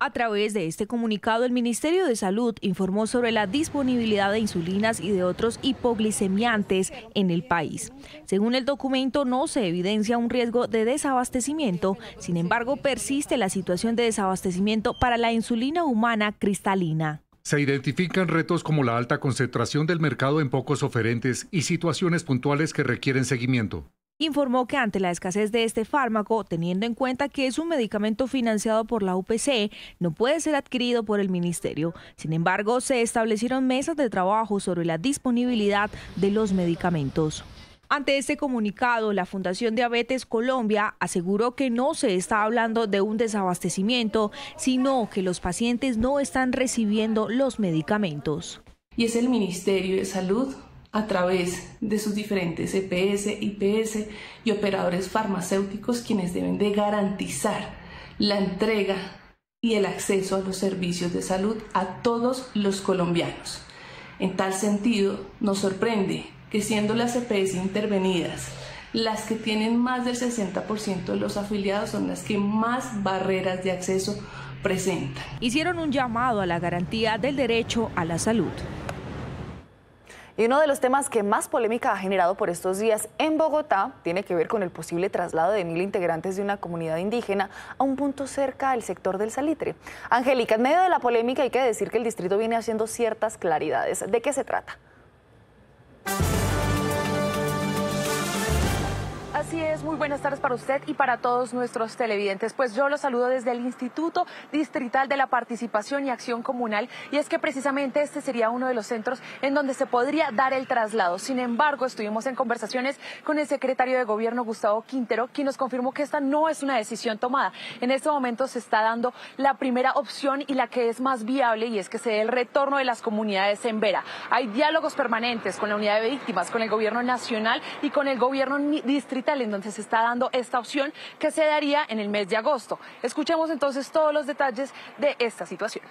A través de este comunicado, el Ministerio de Salud informó sobre la disponibilidad de insulinas y de otros hipoglicemiantes en el país. Según el documento, no se evidencia un riesgo de desabastecimiento, sin embargo, persiste la situación de desabastecimiento para la insulina humana cristalina. Se identifican retos como la alta concentración del mercado en pocos oferentes y situaciones puntuales que requieren seguimiento. informó que ante la escasez de este fármaco, teniendo en cuenta que es un medicamento financiado por la UPC, no puede ser adquirido por el ministerio. Sin embargo, se establecieron mesas de trabajo sobre la disponibilidad de los medicamentos. Ante este comunicado, la Fundación Diabetes Colombia aseguró que no se está hablando de un desabastecimiento, sino que los pacientes no están recibiendo los medicamentos. Y es el Ministerio de Salud, a través de sus diferentes EPS, IPS y operadores farmacéuticos, quienes deben de garantizar la entrega y el acceso a los servicios de salud a todos los colombianos. En tal sentido, nos sorprende que siendo las EPS intervenidas las que tienen más del 60% de los afiliados son las que más barreras de acceso presentan. Hicieron un llamado a la garantía del derecho a la salud. Y uno de los temas que más polémica ha generado por estos días en Bogotá tiene que ver con el posible traslado de 1.000 integrantes de una comunidad indígena a un punto cerca al sector del Salitre. Angélica, en medio de la polémica hay que decir que el distrito viene haciendo ciertas claridades. ¿De qué se trata? Así es, muy buenas tardes para usted y para todos nuestros televidentes. Pues yo los saludo desde el Instituto Distrital de la Participación y Acción Comunal, y es que precisamente este sería uno de los centros en donde se podría dar el traslado. Sin embargo, estuvimos en conversaciones con el secretario de Gobierno, Gustavo Quintero, quien nos confirmó que esta no es una decisión tomada. En este momento se está dando la primera opción y la que es más viable, y es que se dé el retorno de las comunidades en Vera. Hay diálogos permanentes con la unidad de víctimas, con el Gobierno Nacional y con el Gobierno Distrital, en donde se está dando esta opción que se daría en el mes de agosto. Escuchemos entonces todos los detalles de esta situación.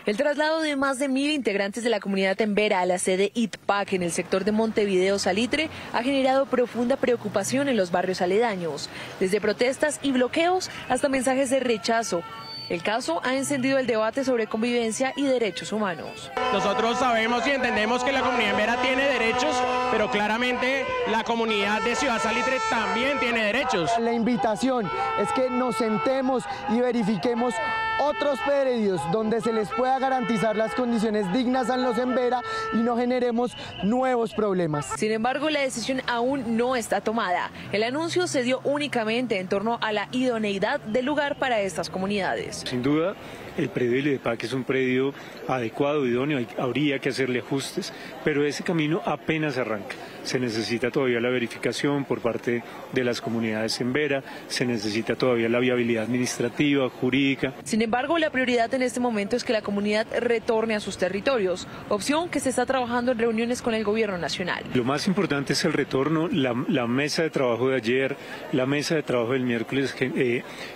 El traslado de más de 1.000 integrantes de la comunidad Embera a la sede ITPAC en el sector de Montevideo Salitre ha generado profunda preocupación en los barrios aledaños, desde protestas y bloqueos hasta mensajes de rechazo. El caso ha encendido el debate sobre convivencia y derechos humanos. Nosotros sabemos y entendemos que la comunidad Embera tiene derechos, pero claramente la comunidad de Ciudad Salitre también tiene derechos. La invitación es que nos sentemos y verifiquemos otros predios donde se les pueda garantizar las condiciones dignas a los Embera y no generemos nuevos problemas. Sin embargo, la decisión aún no está tomada. El anuncio se dio únicamente en torno a la idoneidad del lugar para estas comunidades. Sin duda, el predio del IDEPAC es un predio adecuado, idóneo, habría que hacerle ajustes, pero ese camino apenas arranca. Se necesita todavía la verificación por parte de las comunidades en Vera, se necesita todavía la viabilidad administrativa, jurídica. Sin embargo, la prioridad en este momento es que la comunidad retorne a sus territorios, opción que se está trabajando en reuniones con el Gobierno Nacional. Lo más importante es el retorno. La mesa de trabajo de ayer, la mesa de trabajo del miércoles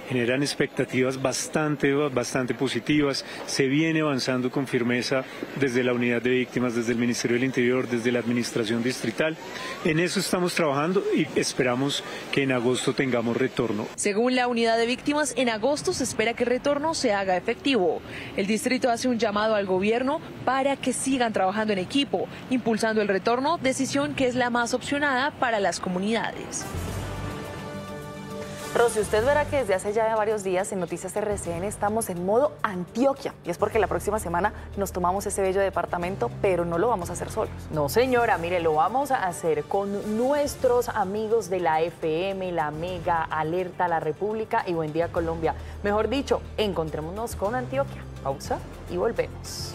generan expectativas bastante positivas. Se viene avanzando con firmeza desde la unidad de víctimas, desde el Ministerio del Interior, desde la Administración Distrital. En eso estamos trabajando y esperamos que en agosto tengamos retorno. Según la unidad de víctimas, en agosto se espera que el retorno se haga efectivo. El distrito hace un llamado al gobierno para que sigan trabajando en equipo, impulsando el retorno, decisión que es la más opcionada para las comunidades. Rosy, usted verá que desde hace ya varios días en Noticias RCN estamos en modo Antioquia, y es porque la próxima semana nos tomamos ese bello departamento, pero no lo vamos a hacer solos. No, señora, mire, lo vamos a hacer con nuestros amigos de la FM, la Mega, Alerta, La República y Buen Día Colombia. Mejor dicho, encontrémonos con Antioquia. Pausa y volvemos.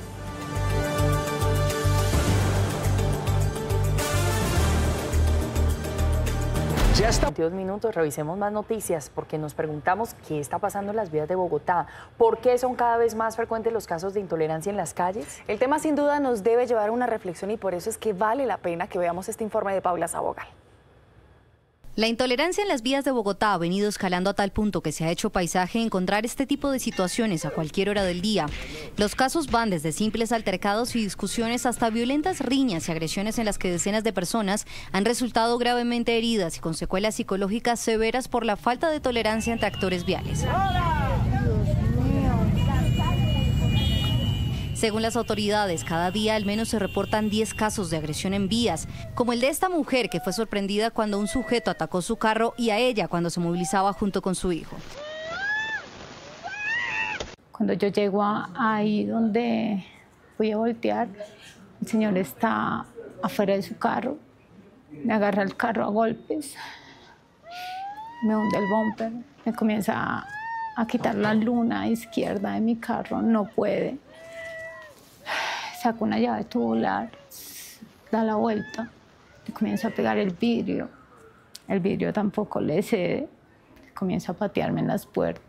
Ya está. 22 minutos, revisemos más noticias porque nos preguntamos qué está pasando en las vías de Bogotá. ¿Por qué son cada vez más frecuentes los casos de intolerancia en las calles? El tema sin duda nos debe llevar a una reflexión y por eso es que vale la pena que veamos este informe de Paula Sabogal. La intolerancia en las vías de Bogotá ha venido escalando a tal punto que se ha hecho paisaje encontrar este tipo de situaciones a cualquier hora del día. Los casos van desde simples altercados y discusiones hasta violentas riñas y agresiones en las que decenas de personas han resultado gravemente heridas y con secuelas psicológicas severas por la falta de tolerancia entre actores viales. Según las autoridades, cada día al menos se reportan 10 casos de agresión en vías, como el de esta mujer que fue sorprendida cuando un sujeto atacó su carro y a ella cuando se movilizaba junto con su hijo. Cuando yo llego ahí donde voy a voltear, el señor está afuera de su carro me agarra el carro a golpes, me hunde el bumper, me comienza a quitar la luna izquierda de mi carro, no puede. Saco una llave tubular, da la vuelta, le comienza a pegar el vidrio tampoco le cede, comienza a patearme en las puertas.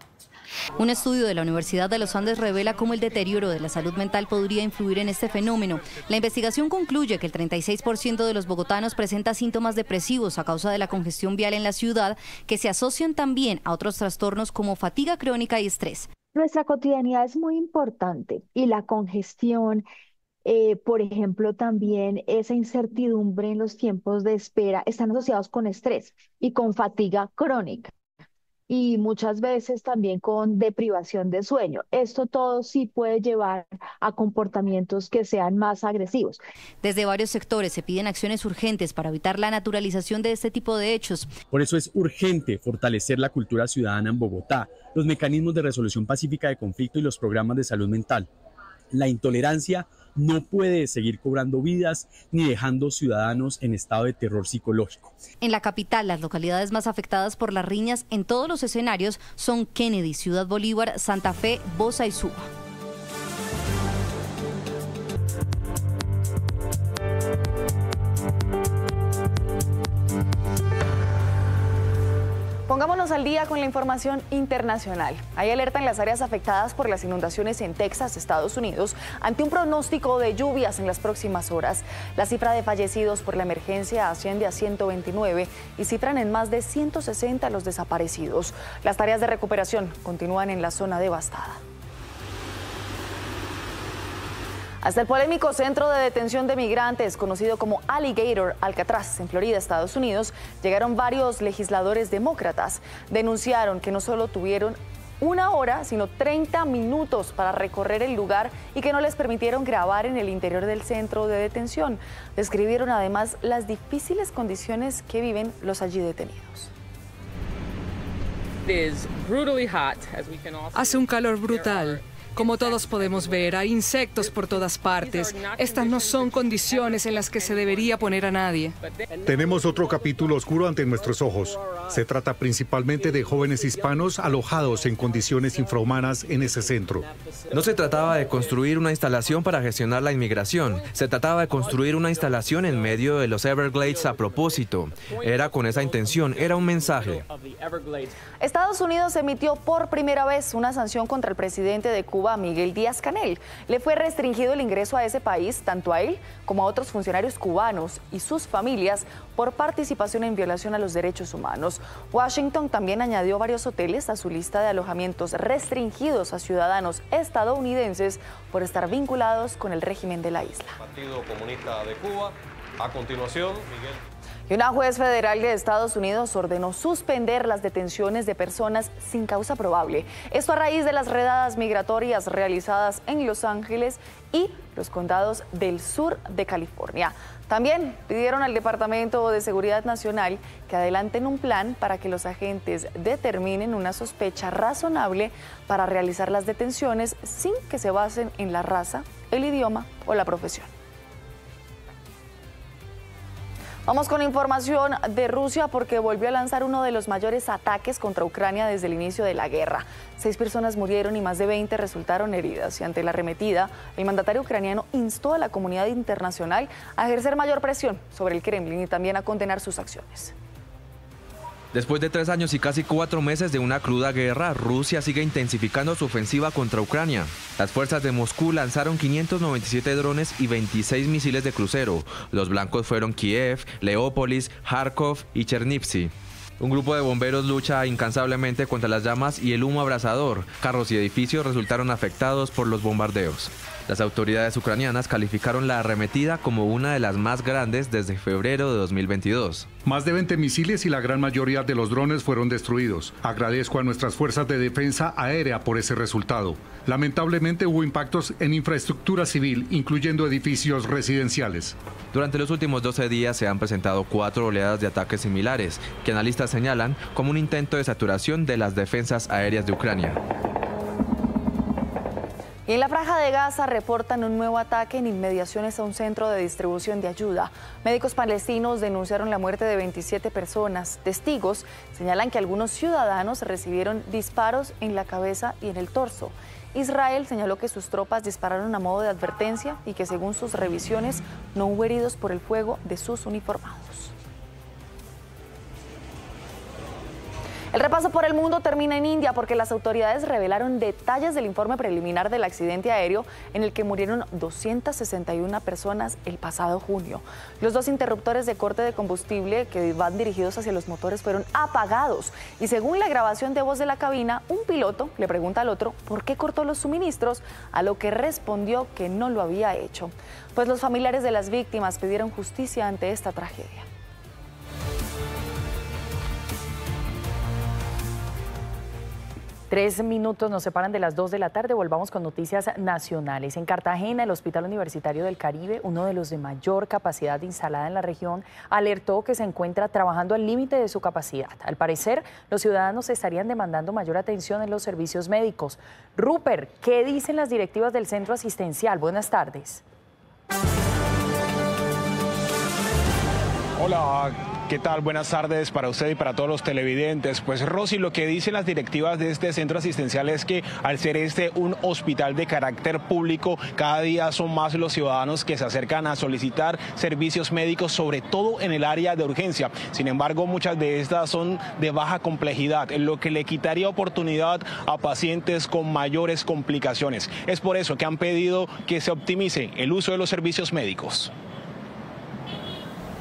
Un estudio de la Universidad de los Andes revela cómo el deterioro de la salud mental podría influir en este fenómeno. La investigación concluye que el 36% de los bogotanos presenta síntomas depresivos a causa de la congestión vial en la ciudad, que se asocian también a otros trastornos como fatiga crónica y estrés. Nuestra cotidianidad es muy importante y la congestión, por ejemplo, también esa incertidumbre en los tiempos de espera están asociados con estrés y con fatiga crónica. Y muchas veces también con deprivación de sueño. Esto todo sí puede llevar a comportamientos que sean más agresivos. Desde varios sectores se piden acciones urgentes para evitar la naturalización de este tipo de hechos. Por eso es urgente fortalecer la cultura ciudadana en Bogotá, los mecanismos de resolución pacífica de conflicto y los programas de salud mental. La intolerancia no puede seguir cobrando vidas ni dejando ciudadanos en estado de terror psicológico. En la capital, las localidades más afectadas por las riñas en todos los escenarios son Kennedy, Ciudad Bolívar, Santa Fe, Bosa y Suba. Pongámonos al día con la información internacional. Hay alerta en las áreas afectadas por las inundaciones en Texas, Estados Unidos, ante un pronóstico de lluvias en las próximas horas. La cifra de fallecidos por la emergencia asciende a 129 y cifran en más de 160 los desaparecidos. Las tareas de recuperación continúan en la zona devastada. Hasta el polémico centro de detención de migrantes, conocido como Alligator, Alcatraz, en Florida, Estados Unidos, llegaron varios legisladores demócratas. Denunciaron que no solo tuvieron 1 hora, sino 30 minutos para recorrer el lugar y que no les permitieron grabar en el interior del centro de detención. Describieron además las difíciles condiciones que viven los allí detenidos. Hace un calor brutal. Como todos podemos ver, hay insectos por todas partes. Estas no son condiciones en las que se debería poner a nadie. Tenemos otro capítulo oscuro ante nuestros ojos. Se trata principalmente de jóvenes hispanos alojados en condiciones infrahumanas en ese centro. No se trataba de construir una instalación para gestionar la inmigración. Se trataba de construir una instalación en medio de los Everglades a propósito. Era con esa intención, era un mensaje. Estados Unidos emitió por primera vez una sanción contra el presidente de Cuba, Miguel Díaz-Canel. Le fue restringido el ingreso a ese país, tanto a él como a otros funcionarios cubanos y sus familias, por participación en violación a los derechos humanos. Washington también añadió varios hoteles a su lista de alojamientos restringidos a ciudadanos estadounidenses por estar vinculados con el régimen de la isla. Partido Comunista de Cuba. A continuación, Miguel. Y una juez federal de Estados Unidos ordenó suspender las detenciones de personas sin causa probable. Esto a raíz de las redadas migratorias realizadas en Los Ángeles y los condados del sur de California. También pidieron al Departamento de Seguridad Nacional que adelanten un plan para que los agentes determinen una sospecha razonable para realizar las detenciones sin que se basen en la raza, el idioma o la profesión. Vamos con información de Rusia porque volvió a lanzar uno de los mayores ataques contra Ucrania desde el inicio de la guerra. 6 personas murieron y más de 20 resultaron heridas. Y ante la arremetida, el mandatario ucraniano instó a la comunidad internacional a ejercer mayor presión sobre el Kremlin y también a condenar sus acciones. Después de 3 años y casi 4 meses de una cruda guerra, Rusia sigue intensificando su ofensiva contra Ucrania. Las fuerzas de Moscú lanzaron 597 drones y 26 misiles de crucero. Los blancos fueron Kiev, Leópolis, Kharkov y Chernivtsi. Un grupo de bomberos lucha incansablemente contra las llamas y el humo abrasador. Carros y edificios resultaron afectados por los bombardeos. Las autoridades ucranianas calificaron la arremetida como una de las más grandes desde febrero de 2022. Más de 20 misiles y la gran mayoría de los drones fueron destruidos. Agradezco a nuestras fuerzas de defensa aérea por ese resultado. Lamentablemente hubo impactos en infraestructura civil, incluyendo edificios residenciales. Durante los últimos 12 días se han presentado 4 oleadas de ataques similares, que analistas señalan como un intento de saturación de las defensas aéreas de Ucrania. Y en la Franja de Gaza reportan un nuevo ataque en inmediaciones a un centro de distribución de ayuda. Médicos palestinos denunciaron la muerte de 27 personas. Testigos señalan que algunos ciudadanos recibieron disparos en la cabeza y en el torso. Israel señaló que sus tropas dispararon a modo de advertencia y que según sus revisiones no hubo heridos por el fuego de sus uniformados. El repaso por el mundo termina en India porque las autoridades revelaron detalles del informe preliminar del accidente aéreo en el que murieron 261 personas el pasado junio. Los dos interruptores de corte de combustible que van dirigidos hacia los motores fueron apagados y según la grabación de voz de la cabina, un piloto le pregunta al otro por qué cortó los suministros, a lo que respondió que no lo había hecho. Pues los familiares de las víctimas pidieron justicia ante esta tragedia. Tres minutos nos separan de las 2 de la tarde. Volvamos con noticias nacionales. En Cartagena, el Hospital Universitario del Caribe, uno de los de mayor capacidad instalada en la región, alertó que se encuentra trabajando al límite de su capacidad. Al parecer, los ciudadanos estarían demandando mayor atención en los servicios médicos. Rupert, ¿qué dicen las directivas del centro asistencial? Buenas tardes. Hola, ¿qué tal? Buenas tardes para usted y para todos los televidentes. Pues Rosy, lo que dicen las directivas de este centro asistencial es que al ser un hospital de carácter público, cada día son más los ciudadanos que se acercan a solicitar servicios médicos, sobre todo en el área de urgencia. Sin embargo, muchas de estas son de baja complejidad, lo que le quitaría oportunidad a pacientes con mayores complicaciones. Es por eso que han pedido que se optimice el uso de los servicios médicos.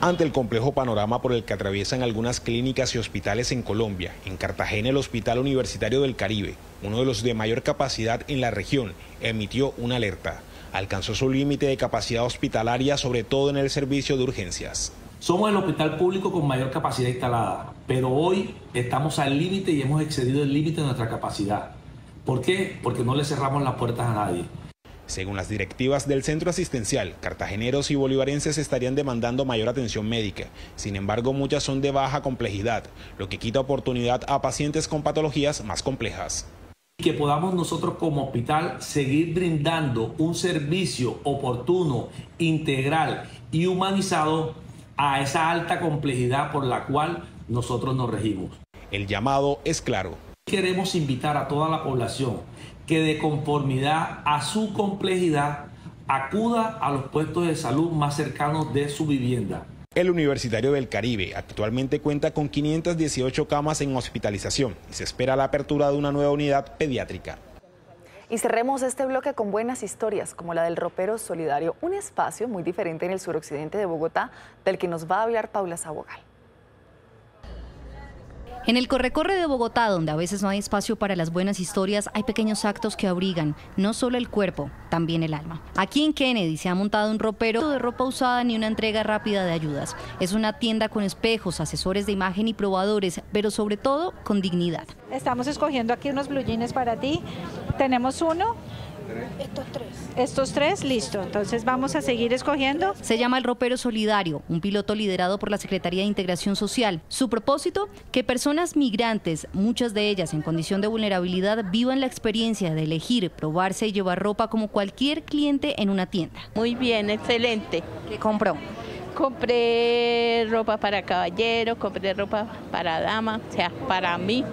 Ante el complejo panorama por el que atraviesan algunas clínicas y hospitales en Colombia, en Cartagena el Hospital Universitario del Caribe, uno de los de mayor capacidad en la región, emitió una alerta. Alcanzó su límite de capacidad hospitalaria, sobre todo en el servicio de urgencias. Somos el hospital público con mayor capacidad instalada, pero hoy estamos al límite y hemos excedido el límite de nuestra capacidad. ¿Por qué? Porque no le cerramos las puertas a nadie. Según las directivas del centro asistencial, cartageneros y bolivarenses estarían demandando mayor atención médica. Sin embargo, muchas son de baja complejidad, lo que quita oportunidad a pacientes con patologías más complejas. Que podamos nosotros como hospital seguir brindando un servicio oportuno, integral y humanizado a esa alta complejidad por la cual nosotros nos regimos. El llamado es claro. Queremos invitar a toda la población que de conformidad a su complejidad acuda a los puestos de salud más cercanos de su vivienda. El Universitario del Caribe actualmente cuenta con 518 camas en hospitalización y se espera la apertura de una nueva unidad pediátrica. Y cerremos este bloque con buenas historias, como la del Ropero Solidario, un espacio muy diferente en el suroccidente de Bogotá, del que nos va a hablar Paula Sabogal. En el corre-corre de Bogotá, donde a veces no hay espacio para las buenas historias, hay pequeños actos que abrigan no solo el cuerpo, también el alma. Aquí en Kennedy se ha montado un ropero de ropa usada ni una entrega rápida de ayudas. Es una tienda con espejos, asesores de imagen y probadores, pero sobre todo con dignidad. Estamos escogiendo aquí unos blue jeans para ti. Tenemos uno. Estos tres, listo. Entonces vamos a seguir escogiendo. Se llama el Ropero Solidario, un piloto liderado por la Secretaría de Integración Social. Su propósito, que personas migrantes, muchas de ellas en condición de vulnerabilidad, vivan la experiencia de elegir, probarse y llevar ropa como cualquier cliente en una tienda. Muy bien, excelente. ¿Qué compró? Compré ropa para caballero, compré ropa para dama, o sea, para mí.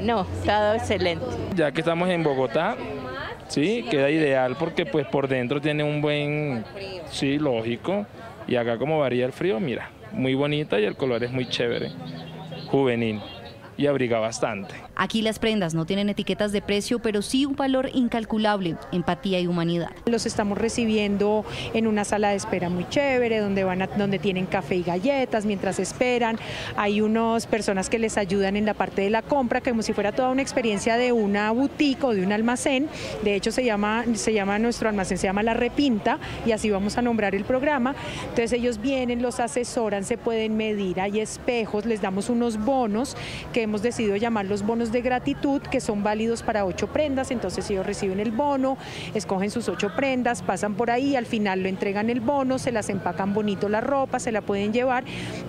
No, todo excelente. Ya que estamos en Bogotá, sí, queda ideal porque pues por dentro tiene un buen, sí, lógico. Y acá como varía el frío, mira, muy bonita y el color es muy chévere, juvenil y abriga bastante. Aquí las prendas no tienen etiquetas de precio, pero sí un valor incalculable, empatía y humanidad. Los estamos recibiendo en una sala de espera muy chévere, donde tienen café y galletas mientras esperan. Hay unas personas que les ayudan en la parte de la compra, como si fuera toda una experiencia de una boutique o de un almacén. De hecho, nuestro almacén se llama La Repinta y así vamos a nombrar el programa. Entonces ellos vienen, los asesoran, se pueden medir, hay espejos, les damos unos bonos que hemos decidido llamar los bonos bonos de gratitud que son válidos para 8 prendas, entonces ellos reciben el bono, escogen sus 8 prendas, pasan por ahí, al final lo entregan el bono, se las empacan bonito la ropa, se la pueden llevar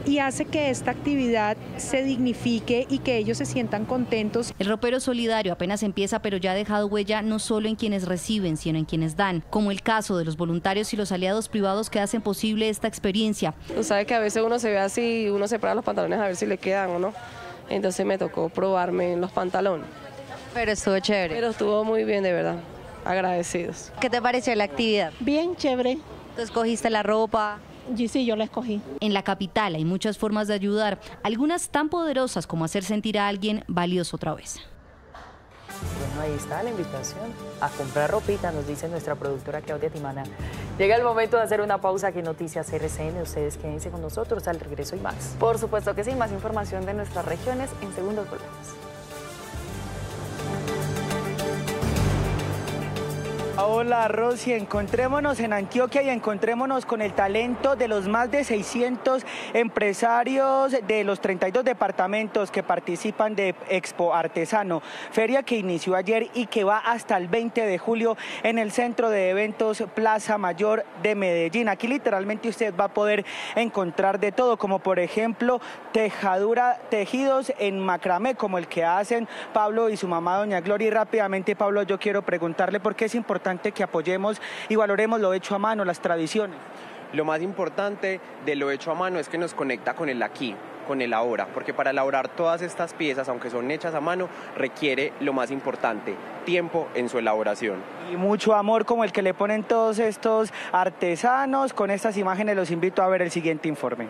y hace que esta actividad se dignifique y que ellos se sientan contentos. El ropero solidario apenas empieza, pero ya ha dejado huella no solo en quienes reciben, sino en quienes dan, como el caso de los voluntarios y los aliados privados que hacen posible esta experiencia. Tú sabes que a veces uno se ve así, uno se prueba los pantalones a ver si le quedan o no, entonces me tocó probarme los pantalones. Pero estuvo chévere. Pero estuvo muy bien, de verdad, agradecidos. ¿Qué te pareció la actividad? Bien chévere. ¿Tú escogiste la ropa? Sí, yo la escogí. En la capital hay muchas formas de ayudar, algunas tan poderosas como hacer sentir a alguien valioso otra vez. Bueno, ahí está la invitación a comprar ropita, nos dice nuestra productora Claudia Timana. Llega el momento de hacer una pausa aquí en Noticias RCN. Ustedes quédense con nosotros, al regreso y más. Por supuesto que sí, más información de nuestras regiones. En segundos volvemos. Hola Rosy, encontrémonos en Antioquia y encontrémonos con el talento de los más de 600 empresarios de los 32 departamentos que participan de Expo Artesano, feria que inició ayer y que va hasta el 20 de julio en el Centro de Eventos Plaza Mayor de Medellín. Aquí literalmente usted va a poder encontrar de todo, como por ejemplo tejidos en macramé, como el que hacen Pablo y su mamá doña Gloria. Y rápidamente, Pablo, yo quiero preguntarle por qué es importante que apoyemos y valoremos lo hecho a mano, las tradiciones. Lo más importante de lo hecho a mano es que nos conecta con el aquí, con el ahora, porque para elaborar todas estas piezas, aunque son hechas a mano, requiere lo más importante, tiempo en su elaboración. Y mucho amor como el que le ponen todos estos artesanos. Con estas imágenes los invito a ver el siguiente informe.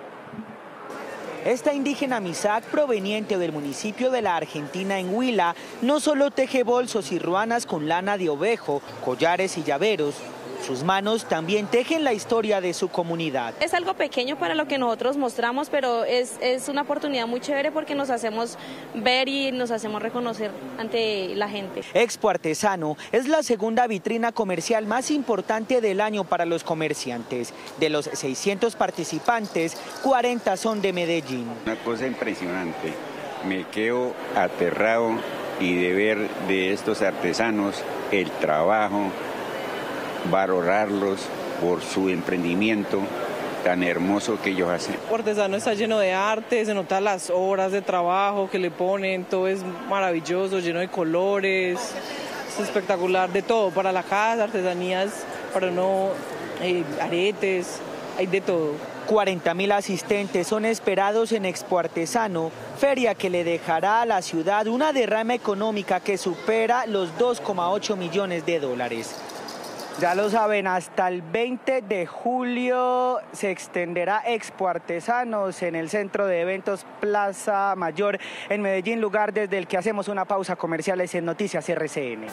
Esta indígena Misak, proveniente del municipio de la Argentina en Huila, no solo teje bolsos y ruanas con lana de ovejo, collares y llaveros. Sus manos también tejen la historia de su comunidad. Es algo pequeño para lo que nosotros mostramos, pero es una oportunidad muy chévere porque nos hacemos ver y nos hacemos reconocer ante la gente. Expo Artesano es la segunda vitrina comercial más importante del año para los comerciantes. De los 600 participantes, 40 son de Medellín. Una cosa impresionante, me quedo aterrado y de ver de estos artesanos el trabajo, valorarlos por su emprendimiento tan hermoso que ellos hacen. El artesano está lleno de arte, se notan las horas de trabajo que le ponen, todo es maravilloso, lleno de colores, es espectacular, de todo, para la casa, artesanías, para uno, aretes, hay de todo. 40.000 asistentes son esperados en Expo Artesano, feria que le dejará a la ciudad una derrama económica que supera los 2,8 millones de dólares. Ya lo saben, hasta el 20 de julio se extenderá Expo Artesanos en el Centro de Eventos Plaza Mayor en Medellín, lugar desde el que hacemos una pausa comercial en Noticias RCN.